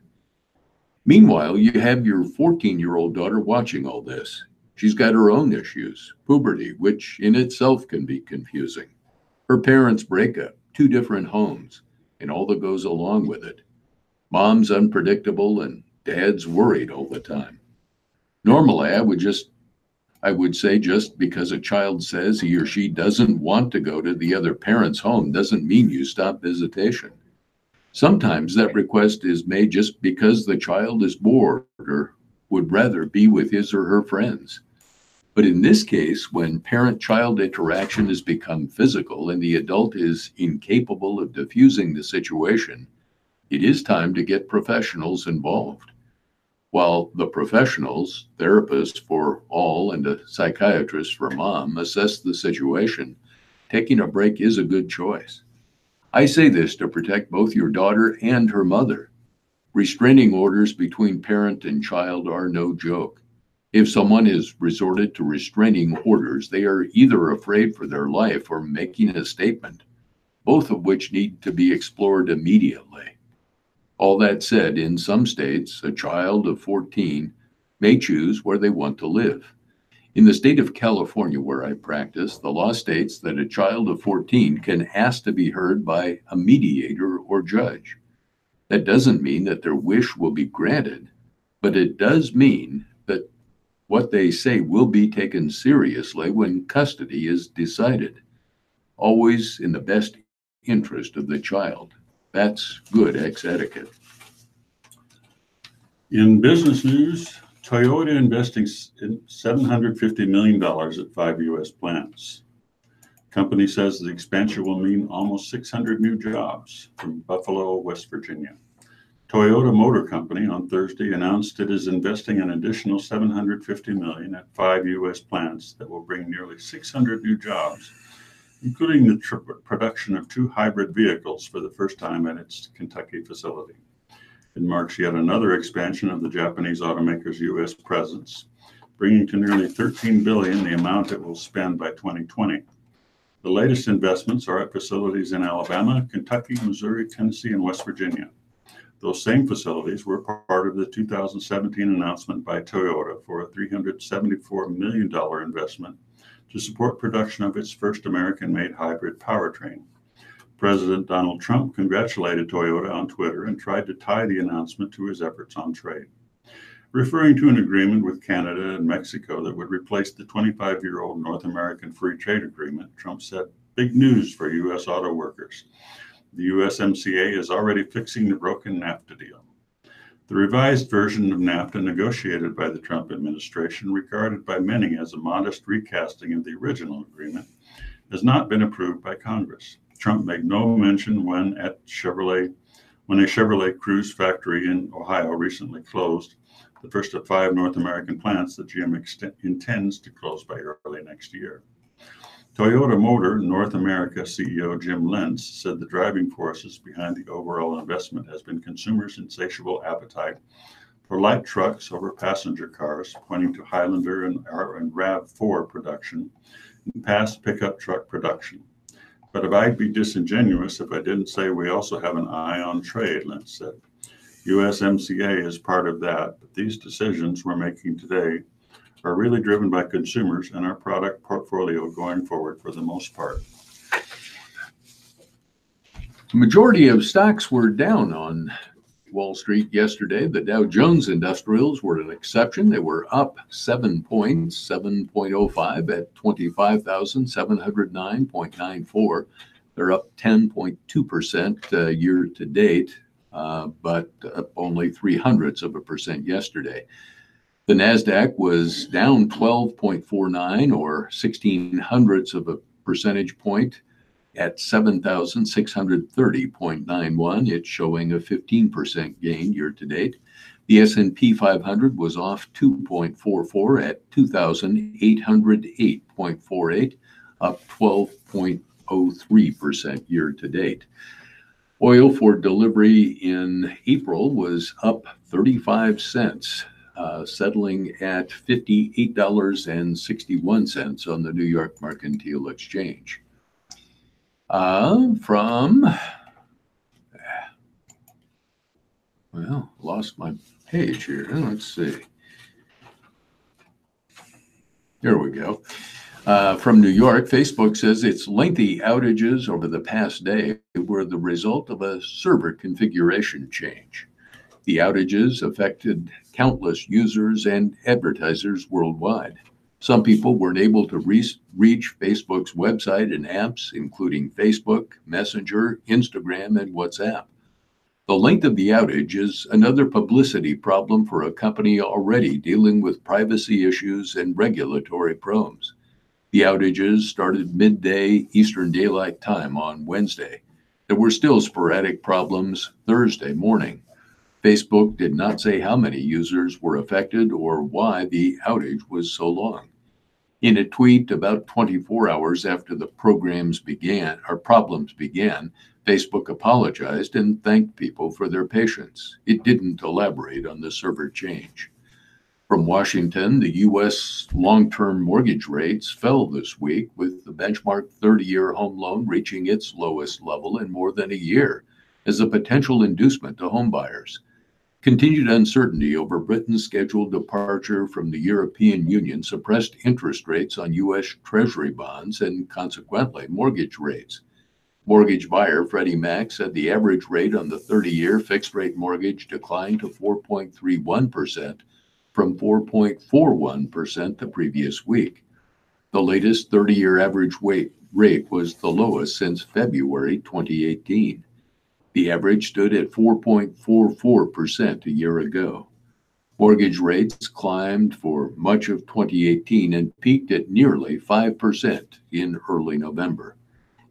Meanwhile, you have your 14-year-old daughter watching all this. She's got her own issues, puberty, which in itself can be confusing. Her parents break up, 2 different homes, and all that goes along with it. Mom's unpredictable and Dad's worried all the time. Normally, I would say just because a child says he or she doesn't want to go to the other parent's home doesn't mean you stop visitation. Sometimes that request is made just because the child is bored or would rather be with his or her friends. But in this case, when parent-child interaction has become physical and the adult is incapable of diffusing the situation, it is time to get professionals involved. While the professionals, therapists for all and a psychiatrist for mom, assess the situation, taking a break is a good choice. I say this to protect both your daughter and her mother. Restraining orders between parent and child are no joke. If someone has resorted to restraining orders, they are either afraid for their life or making a statement, both of which need to be explored immediately. All that said, in some states, a child of 14 may choose where they want to live. In the state of California, where I practice, the law states that a child of 14 can ask to be heard by a mediator or judge. That doesn't mean that their wish will be granted, but it does mean that what they say will be taken seriously when custody is decided, always in the best interest of the child. That's good ex-etiquette. In business news, Toyota investing in $750 million at 5 U.S. plants. Company says the expansion will mean almost 600 new jobs. From Buffalo, West Virginia. Toyota Motor Company on Thursday announced it is investing an additional $750 million at 5 U.S. plants that will bring nearly 600 new jobs, including the production of 2 hybrid vehicles for the first time at its Kentucky facility. It marks yet another expansion of the Japanese automaker's U.S. presence, bringing to nearly $13 billion the amount it will spend by 2020. The latest investments are at facilities in Alabama, Kentucky, Missouri, Tennessee, and West Virginia. Those same facilities were part of the 2017 announcement by Toyota for a $374 million investment to support production of its first American-made hybrid powertrain. President Donald Trump congratulated Toyota on Twitter and tried to tie the announcement to his efforts on trade. Referring to an agreement with Canada and Mexico that would replace the 25-year-old North American Free Trade Agreement, Trump said, "Big news for U.S. auto workers. The USMCA is already fixing the broken NAFTA deal." The revised version of NAFTA, negotiated by the Trump administration, regarded by many as a modest recasting of the original agreement, has not been approved by Congress. Trump made no mention when a Chevrolet Cruze factory in Ohio recently closed, the first of 5 North American plants that GM intends to close by early next year. Toyota Motor North America CEO Jim Lentz said the driving forces behind the overall investment has been consumers' insatiable appetite for light trucks over passenger cars, pointing to Highlander and RAV4 production and past pickup truck production. "But if I'd be disingenuous if I didn't say we also have an eye on trade," Lentz said. USMCA is part of that, but these decisions we're making today are really driven by consumers and our product portfolio going forward for the most part. The majority of stocks were down on Wall Street yesterday. The Dow Jones Industrials were an exception. They were up 7 points, 7.05 at 25,709.94. They're up 10.2% year to date, but up only 0.03% yesterday. The NASDAQ was down 12.49 or 0.16 percentage point at 7,630.91. It's showing a 15% gain year to date. The S&P 500 was off 2.44 at 2,808.48, up 12.03% year to date. Oil for delivery in April was up 35 cents, settling at $58.61 on the New York Mercantile Exchange. Lost my page here. Let's see. Here we go. From New York, Facebook says its lengthy outages over the past day were the result of a server configuration change. The outages affected countless users and advertisers worldwide. Some people weren't able to reach Facebook's website and apps, including Facebook, Messenger, Instagram, and WhatsApp. The length of the outage is another publicity problem for a company already dealing with privacy issues and regulatory probes. The outages started midday Eastern Daylight Time on Wednesday. There were still sporadic problems Thursday morning. Facebook did not say how many users were affected or why the outage was so long. In a tweet about 24 hours after the problems began, Facebook apologized and thanked people for their patience. It didn't elaborate on the server change. From Washington, the U.S. long-term mortgage rates fell this week, with the benchmark 30-year home loan reaching its lowest level in more than a year as a potential inducement to homebuyers. Continued uncertainty over Britain's scheduled departure from the European Union suppressed interest rates on U.S. Treasury bonds and, consequently, mortgage rates. Mortgage buyer Freddie Mac said the average rate on the 30-year fixed-rate mortgage declined to 4.31% from 4.41% the previous week. The latest 30-year average rate was the lowest since February 2018. The average stood at 4.44% a year ago. Mortgage rates climbed for much of 2018 and peaked at nearly 5% in early November.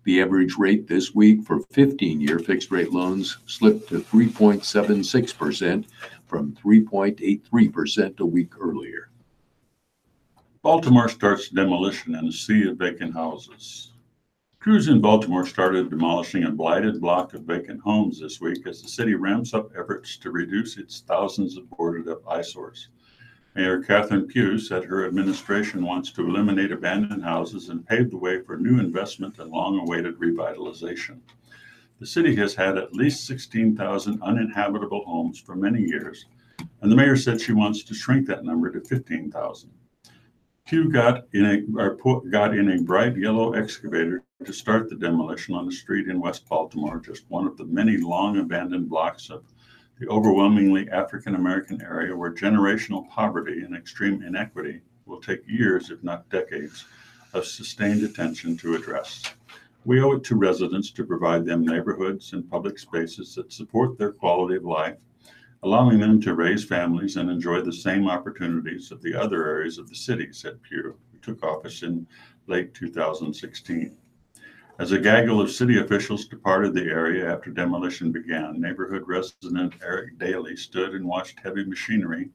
The average rate this week for 15-year fixed-rate loans slipped to 3.76% from 3.83% a week earlier. Baltimore starts demolition in a sea of vacant houses. Crews in Baltimore started demolishing a blighted block of vacant homes this week as the city ramps up efforts to reduce its thousands of boarded-up eyesores. Mayor Catherine Pugh said her administration wants to eliminate abandoned houses and pave the way for new investment and long-awaited revitalization. The city has had at least 16,000 uninhabitable homes for many years, and the mayor said she wants to shrink that number to 15,000. Pugh got in a bright yellow excavator to start the demolition on a street in West Baltimore, just one of the many long abandoned blocks of the overwhelmingly African-American area where generational poverty and extreme inequity will take years, if not decades, of sustained attention to address. We owe it to residents to provide them neighborhoods and public spaces that support their quality of life, allowing them to raise families and enjoy the same opportunities of the other areas of the city, said Pugh, who took office in late 2016. As a gaggle of city officials departed the area after demolition began, neighborhood resident Eric Daly stood and watched heavy machinery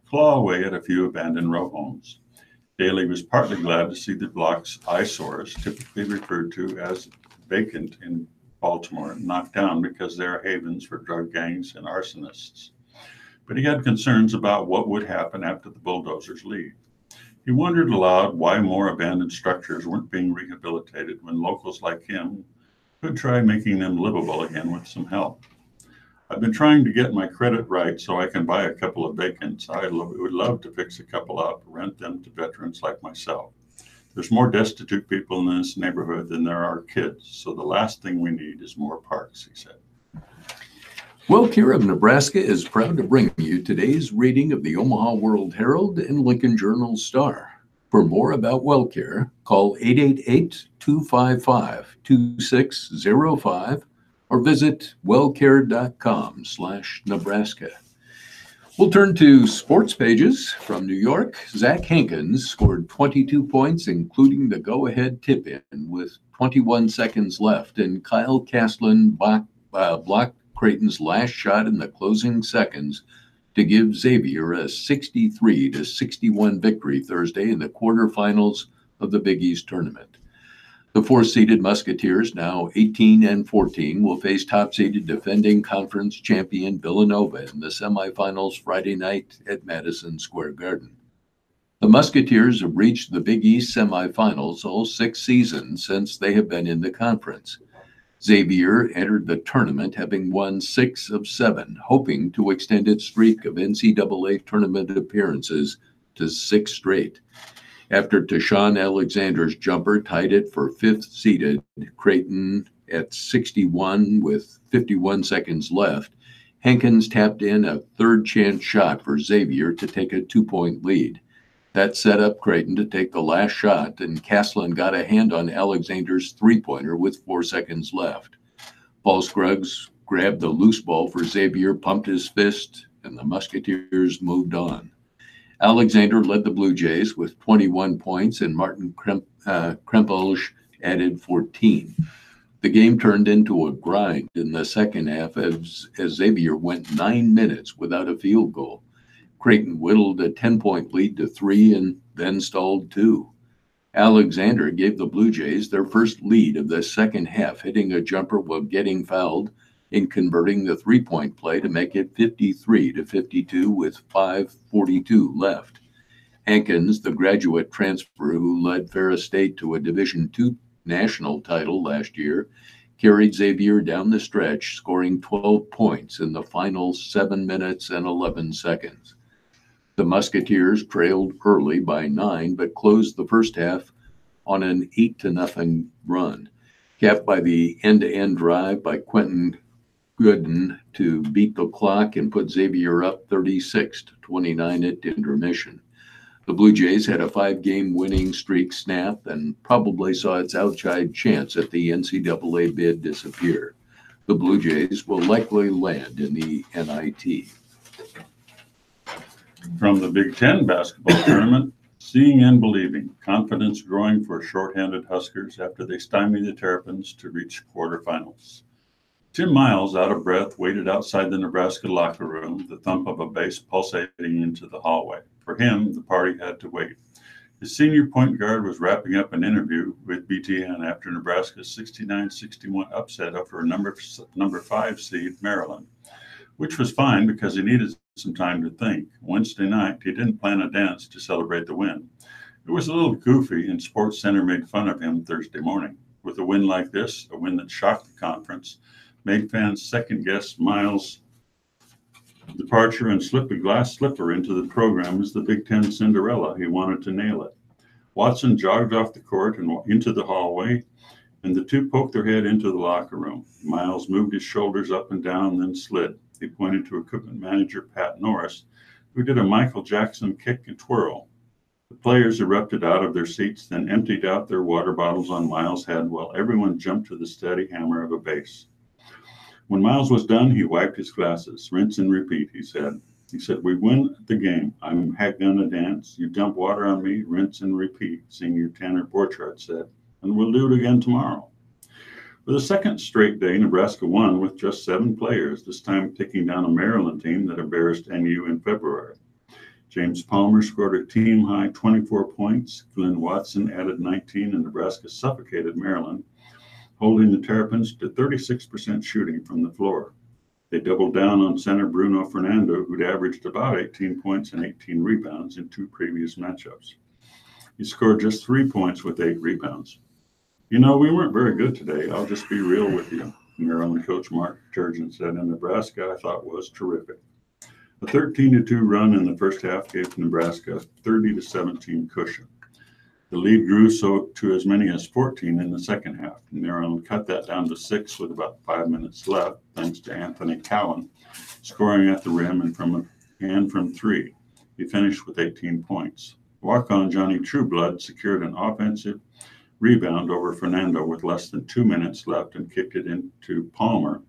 claw away at a few abandoned row homes. Daly was partly glad to see the block's eyesores, typically referred to as vacant in Baltimore, knocked down because they are havens for drug gangs and arsonists. But he had concerns about what would happen after the bulldozers leave. He wondered aloud why more abandoned structures weren't being rehabilitated when locals like him could try making them livable again with some help. I've been trying to get my credit right so I can buy a couple of vacants. I would love to fix a couple up, rent them to veterans like myself. There's more destitute people in this neighborhood than there are kids, so the last thing we need is more parks, he said. WellCare of Nebraska is proud to bring you today's reading of the Omaha World Herald and Lincoln Journal-Star. For more about WellCare, call 888-255-2605 or visit wellcare.com/Nebraska. We'll turn to sports pages from New York. Zach Hankins scored 22 points, including the go-ahead tip-in with 21 seconds left, and Kyle Castlin blocked Creighton's last shot in the closing seconds to give Xavier a 63-61 victory Thursday in the quarterfinals of the Big East tournament. The four-seeded Musketeers, now 18-14, will face top-seeded defending conference champion Villanova in the semifinals Friday night at Madison Square Garden. The Musketeers have reached the Big East semifinals all 6 seasons since they have been in the conference. Xavier entered the tournament having won 6 of 7, hoping to extend its streak of NCAA tournament appearances to 6 straight. After Tashawn Alexander's jumper tied it for 5th-seeded Creighton at 61 with 51 seconds left, Hankins tapped in a third-chance shot for Xavier to take a 2-point lead. That set up Creighton to take the last shot, and Castlin got a hand on Alexander's three-pointer with 4 seconds left. Paul Scruggs grabbed the loose ball for Xavier, pumped his fist, and the Musketeers moved on. Alexander led the Blue Jays with 21 points, and Martin Krempelsch added 14. The game turned into a grind in the second half as Xavier went 9 minutes without a field goal. Creighton whittled a 10-point lead to 3 and then stalled 2. Alexander gave the Blue Jays their first lead of the second half, hitting a jumper while getting fouled and converting the three-point play to make it 53-52 with 5:42 left. Hankins, the graduate transfer who led Ferris State to a Division II national title last year, carried Xavier down the stretch, scoring 12 points in the final 7 minutes and 11 seconds. The Musketeers trailed early by 9, but closed the first half on an 8-0 run, capped by the end-to-end drive by Quentin Gooden to beat the clock and put Xavier up 36-29 at intermission. The Blue Jays had a 5-game winning streak snap and probably saw its outside chance at the NCAA bid disappear. The Blue Jays will likely land in the NIT. From the Big Ten basketball tournament, seeing and believing, confidence growing for shorthanded Huskers after they stymied the Terrapins to reach quarterfinals. Tim Miles, out of breath, waited outside the Nebraska locker room, the thump of a bass pulsating into the hallway. For him, the party had to wait. His senior point guard was wrapping up an interview with BTN after Nebraska's 69-61 upset over number 5 seed Maryland, which was fine because he needed some time to think. Wednesday night, he didn't plan a dance to celebrate the win. It was a little goofy, and Sports Center made fun of him Thursday morning. With a win like this, a win that shocked the conference, made fans second-guess Miles' departure and slip a glass slipper into the program as the Big Ten Cinderella. He wanted to nail it. Watson jogged off the court and into the hallway, and the two poked their head into the locker room. Miles moved his shoulders up and down, then slid. He pointed to equipment manager Pat Norris, who did a Michael Jackson kick and twirl. The players erupted out of their seats, then emptied out their water bottles on Miles' head while everyone jumped to the steady hammer of a bass. When Miles was done, he wiped his glasses. Rinse and repeat, he said. He said, "We win the game. I'm gonna dance. You dump water on me, rinse and repeat," senior Tanner Borchardt said, "and we'll do it again tomorrow." For the second straight day, Nebraska won with just 7 players, this time taking down a Maryland team that embarrassed NU in February. James Palmer scored a team-high 24 points. Glenn Watson added 19, and Nebraska suffocated Maryland, holding the Terrapins to 36% shooting from the floor. They doubled down on center Bruno Fernando, who'd averaged about 18 points and 18 rebounds in 2 previous matchups. He scored just 3 points with 8 rebounds. "You know, we weren't very good today. I'll just be real with you," Maryland coach Mark Turgeon said. "And Nebraska, I thought, was terrific." A 13-2 run in the first half gave Nebraska a 30-17 cushion. The lead grew to as many as 14 in the second half. Maryland cut that down to 6 with about 5 minutes left, thanks to Anthony Cowan scoring at the rim and from 3. He finished with 18 points. Walk-on Johnny Trueblood secured an offensive rebound over Fernando with less than 2 minutes left and kicked it into Palmer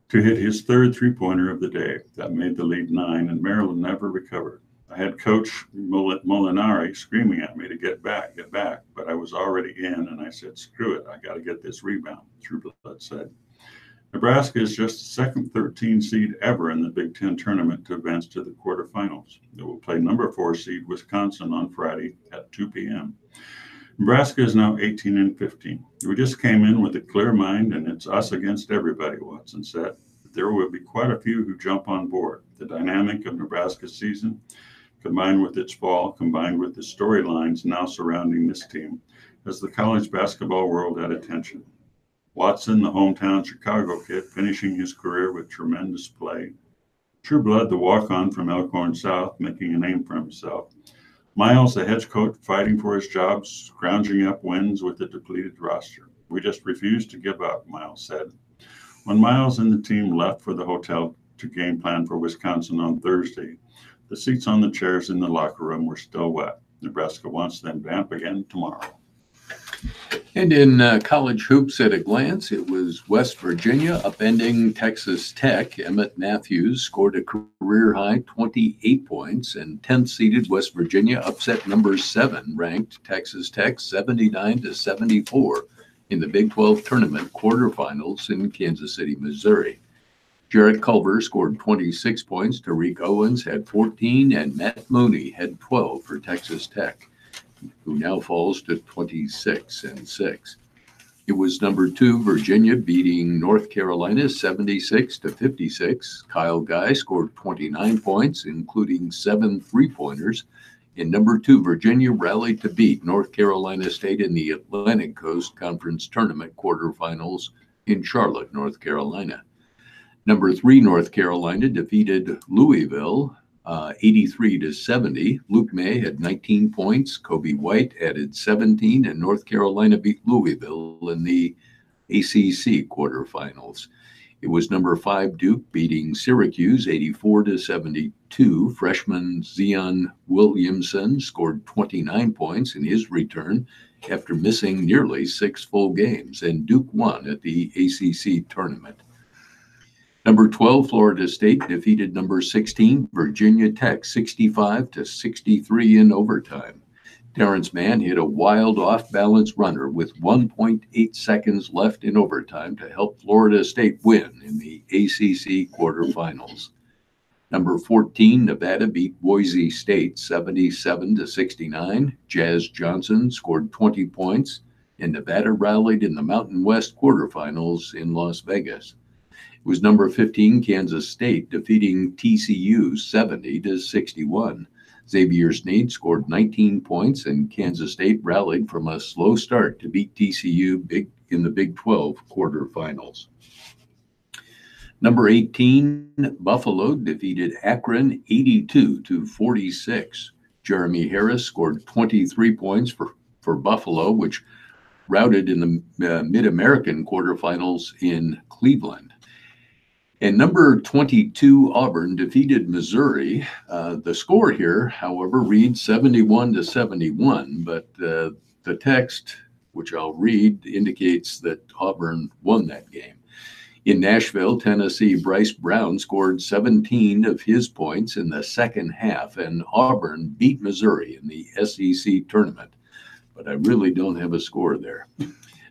to hit his 3rd three-pointer of the day. That made the lead 9, and Maryland never recovered. I had Coach Molinari screaming at me to get back, but I was already in, and I said, "Screw it, I got to get this rebound," Trueblood said. Nebraska is just the second 13 seed ever in the Big Ten tournament to advance to the quarterfinals. It will play number 4 seed Wisconsin on Friday at 2 p.m. Nebraska is now 18-15. We just came in with a clear mind, and it's us against everybody, Watson said. There will be quite a few who jump on board. The dynamic of Nebraska's season, combined with its fall, combined with the storylines now surrounding this team, has the college basketball world at attention. Watson, the hometown Chicago kid, finishing his career with tremendous play. Trueblood, the walk-on from Elkhorn South, making a name for himself. Miles, the head coach, fighting for his job, scrounging up wins with a depleted roster. "We just refuse to give up," Miles said. When Miles and the team left for the hotel to game plan for Wisconsin on Thursday, the seats on the chairs in the locker room were still wet. Nebraska wants them damp again tomorrow. And in college hoops at a glance, it was West Virginia upending Texas Tech. Emmett Matthews scored a career-high 28 points, and 10th-seeded West Virginia upset number 7 ranked Texas Tech 79-74 in the Big 12 tournament quarterfinals in Kansas City, Missouri. Jarrett Culver scored 26 points, Tariq Owens had 14, and Matt Mooney had 12 for Texas Tech, who now falls to 26-6. It was number 2 Virginia beating North Carolina 76-56. Kyle Guy scored 29 points, including 7 three-pointers. And number 2 Virginia rallied to beat North Carolina State in the Atlantic Coast Conference Tournament quarterfinals in Charlotte, North Carolina. Number 3 North Carolina defeated Louisville 83-70. Luke May had 19 points. Kobe White added 17, and North Carolina beat Louisville in the ACC quarterfinals. It was number 5 Duke beating Syracuse 84-72. Freshman Zion Williamson scored 29 points in his return after missing nearly 6 full games, and Duke won at the ACC tournament. Number 12, Florida State defeated number 16, Virginia Tech, 65-63 in overtime. Terrence Mann hit a wild off-balance runner with 1.8 seconds left in overtime to help Florida State win in the ACC quarterfinals. Number 14, Nevada beat Boise State, 77-69. Jazz Johnson scored 20 points, and Nevada rallied in the Mountain West quarterfinals in Las Vegas. It was number 15, Kansas State, defeating TCU 70-61. Xavier Sneed scored 19 points, and Kansas State rallied from a slow start to beat TCU in the Big 12 quarterfinals. Number 18, Buffalo defeated Akron 82-46. Jeremy Harris scored 23 points for Buffalo, which routed in the Mid-American quarterfinals in Cleveland. And number 22, Auburn defeated Missouri. The score here, however, reads 71-71, but the text, which I'll read, indicates that Auburn won that game. In Nashville, Tennessee, Bryce Brown scored 17 of his points in the second half, and Auburn beat Missouri in the SEC tournament. But I really don't have a score there.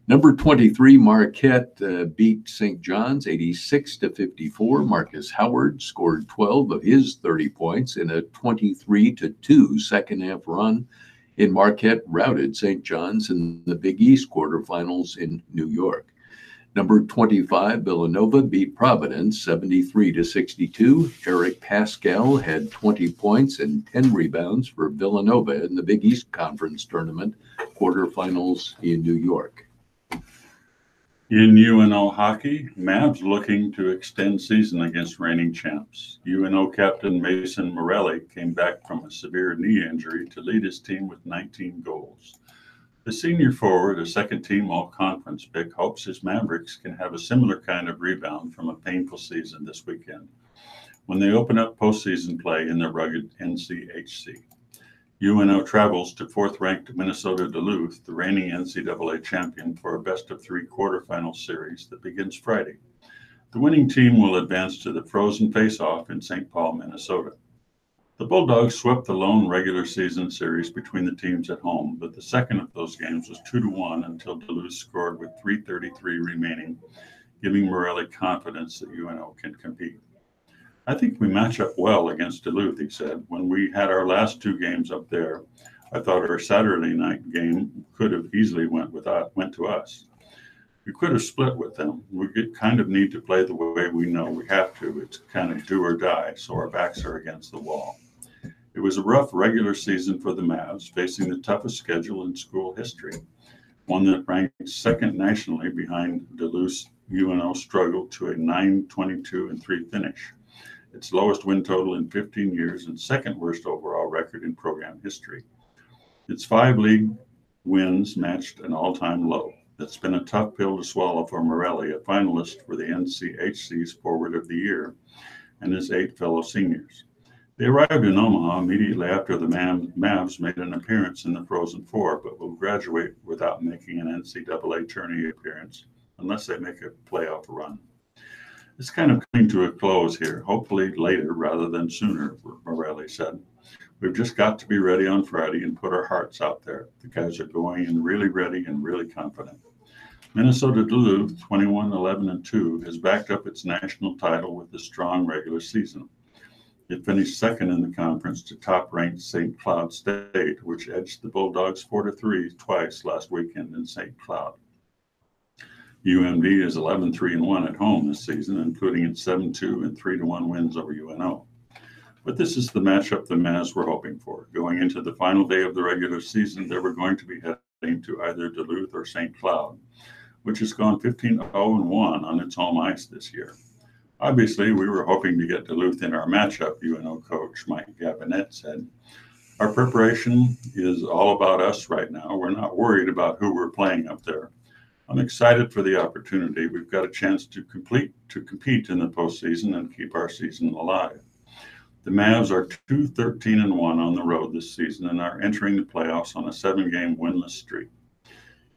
Number 23, Marquette beat St. John's 86-54. Marcus Howard scored 12 of his 30 points in a 23-2 second-half run, and Marquette routed St. John's in the Big East quarterfinals in New York. Number 25, Villanova beat Providence 73-62. Eric Pascal had 20 points and 10 rebounds for Villanova in the Big East Conference Tournament quarterfinals in New York. In UNO hockey, Mavs looking to extend season against reigning champs. UNO captain Mason Morelli came back from a severe knee injury to lead his team with 19 goals. The senior forward, a second-team all-conference pick, hopes his Mavericks can have a similar kind of rebound from a painful season this weekend when they open up postseason play in the rugged NCHC. UNO travels to fourth-ranked Minnesota Duluth, the reigning NCAA champion, for a best-of-3 quarterfinal series that begins Friday. The winning team will advance to the Frozen Face-Off in St. Paul, Minnesota. The Bulldogs swept the lone regular season series between the teams at home, but the second of those games was 2-1 until Duluth scored with 3:33 remaining, giving Morelli confidence that UNO can compete. I think we match up well against Duluth, he said. When we had our last 2 games up there, I thought our Saturday night game could have easily went to us. We could have split with them. We kind of need to play the way we know we have to. It's kind of do or die, so our backs are against the wall. It was a rough regular season for the Mavs, facing the toughest schedule in school history, one that ranked second nationally behind Duluth's. UNO struggled to a 9-22-3 finish, its lowest win total in 15 years and second worst overall record in program history. Its 5 league wins matched an all-time low. That's been a tough pill to swallow for Morelli, a finalist for the NCHC's Forward of the Year, and his 8 fellow seniors. They arrived in Omaha immediately after the Mavs made an appearance in the Frozen Four, but will graduate without making an NCAA tourney appearance unless they make a playoff run. It's kind of coming to a close here, hopefully later rather than sooner, Morelli said. We've just got to be ready on Friday and put our hearts out there. The guys are going in really ready and really confident. Minnesota Duluth, 21-11-2, has backed up its national title with a strong regular season. It finished second in the conference to top-ranked St. Cloud State, which edged the Bulldogs 4-3 twice last weekend in St. Cloud. UMD is 11-3-1 at home this season, including its 7-2 and 3-1 wins over UNO. But this is the matchup the Mavs were hoping for. Going into the final day of the regular season, they were going to be heading to either Duluth or St. Cloud, which has gone 15-0-1 on its home ice this year. Obviously, we were hoping to get Duluth in our matchup, UNO coach Mike Gabinet said. Our preparation is all about us right now. We're not worried about who we're playing up there. I'm excited for the opportunity. We've got a chance to compete in the postseason and keep our season alive. The Mavs are 2-13-1 on the road this season and are entering the playoffs on a 7-game winless streak.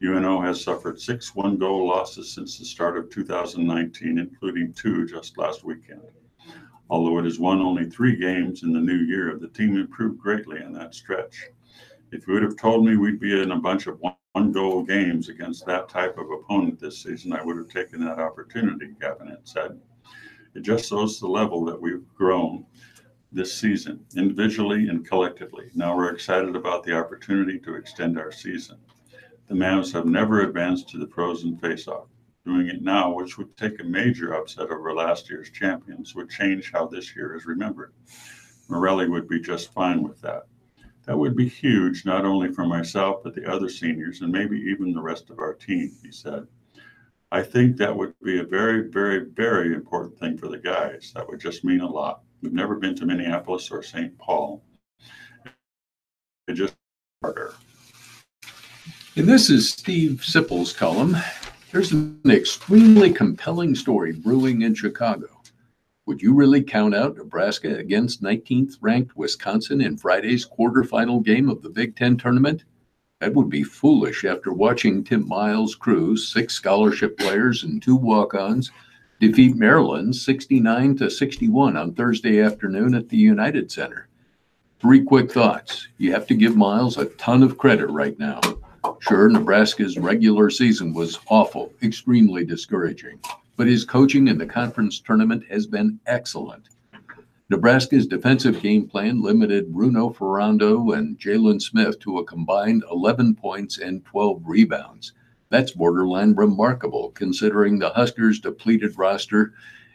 UNO has suffered 6 one-goal losses since the start of 2019, including 2 just last weekend. Although it has won only 3 games in the new year, the team improved greatly in that stretch. If you would have told me we'd be in a bunch of one-goal games against that type of opponent this season, I would have taken that opportunity, Gabinet said. It just shows the level that we've grown this season, individually and collectively. Now we're excited about the opportunity to extend our season. The Mavs have never advanced to the Frozen Faceoff. Doing it now, which would take a major upset over last year's champions, would change how this year is remembered. Morelli would be just fine with that. That would be huge, not only for myself, but the other seniors and maybe even the rest of our team, he said. I think that would be a very, very, very important thing for the guys. That would just mean a lot. We've never been to Minneapolis or St. Paul. It just harder. And this is Steve Sippel's column. There's an extremely compelling story brewing in Chicago. Would you really count out Nebraska against 19th ranked Wisconsin in Friday's quarterfinal game of the Big Ten tournament? That would be foolish after watching Tim Miles' crew, 6 scholarship players and 2 walk-ons, defeat Maryland 69-61 on Thursday afternoon at the United Center. 3 quick thoughts. You have to give Miles a ton of credit right now. Sure, Nebraska's regular season was awful, extremely discouraging, but his coaching in the conference tournament has been excellent. Nebraska's defensive game plan limited Bruno Ferrando and Jalen Smith to a combined 11 points and 12 rebounds. That's borderline remarkable, considering the Huskers' depleted roster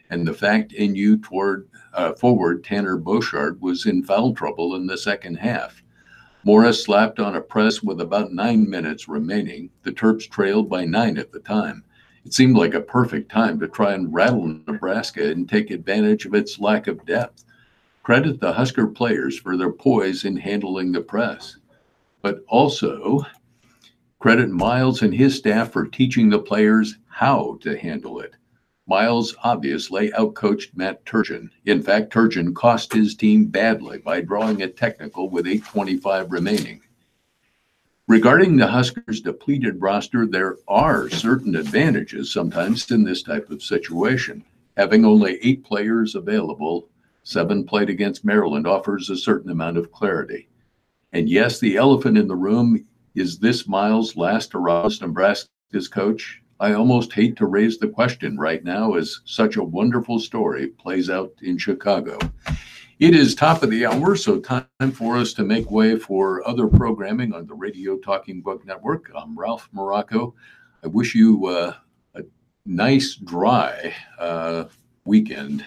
and the fact NU forward Tanner Beauchard was in foul trouble in the second half. Morris slapped on a press with about 9 minutes remaining. The Terps trailed by 9 at the time. It seemed like a perfect time to try and rattle Nebraska and take advantage of its lack of depth. Credit the Husker players for their poise in handling the press, but also credit Miles and his staff for teaching the players how to handle it. Miles obviously outcoached Matt Turgeon. In fact, Turgeon cost his team badly by drawing a technical with 8:25 remaining. Regarding the Huskers' depleted roster, there are certain advantages sometimes in this type of situation. Having only 8 players available, 7 played against Maryland, offers a certain amount of clarity. And yes, the elephant in the room is this Miles' last hurrah as Nebraska's coach. I almost hate to raise the question right now as such a wonderful story plays out in Chicago. It is top of the hour, so time for us to make way for other programming on the Radio Talking Book Network. I'm Ralph Morocco. I wish you a nice, dry weekend.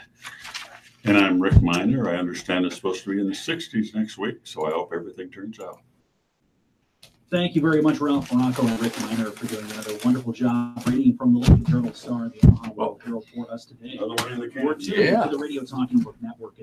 And I'm Rick Miner. I understand it's supposed to be in the 60s next week, so I hope everything turns out. Thank you very much, Ralph Morocco and Rick Miner, for doing another wonderful job reading from the Lincoln Journal Star, the Omaha World Herald for us today. Another one in the can. We're tuned to the Radio Talking Book Network.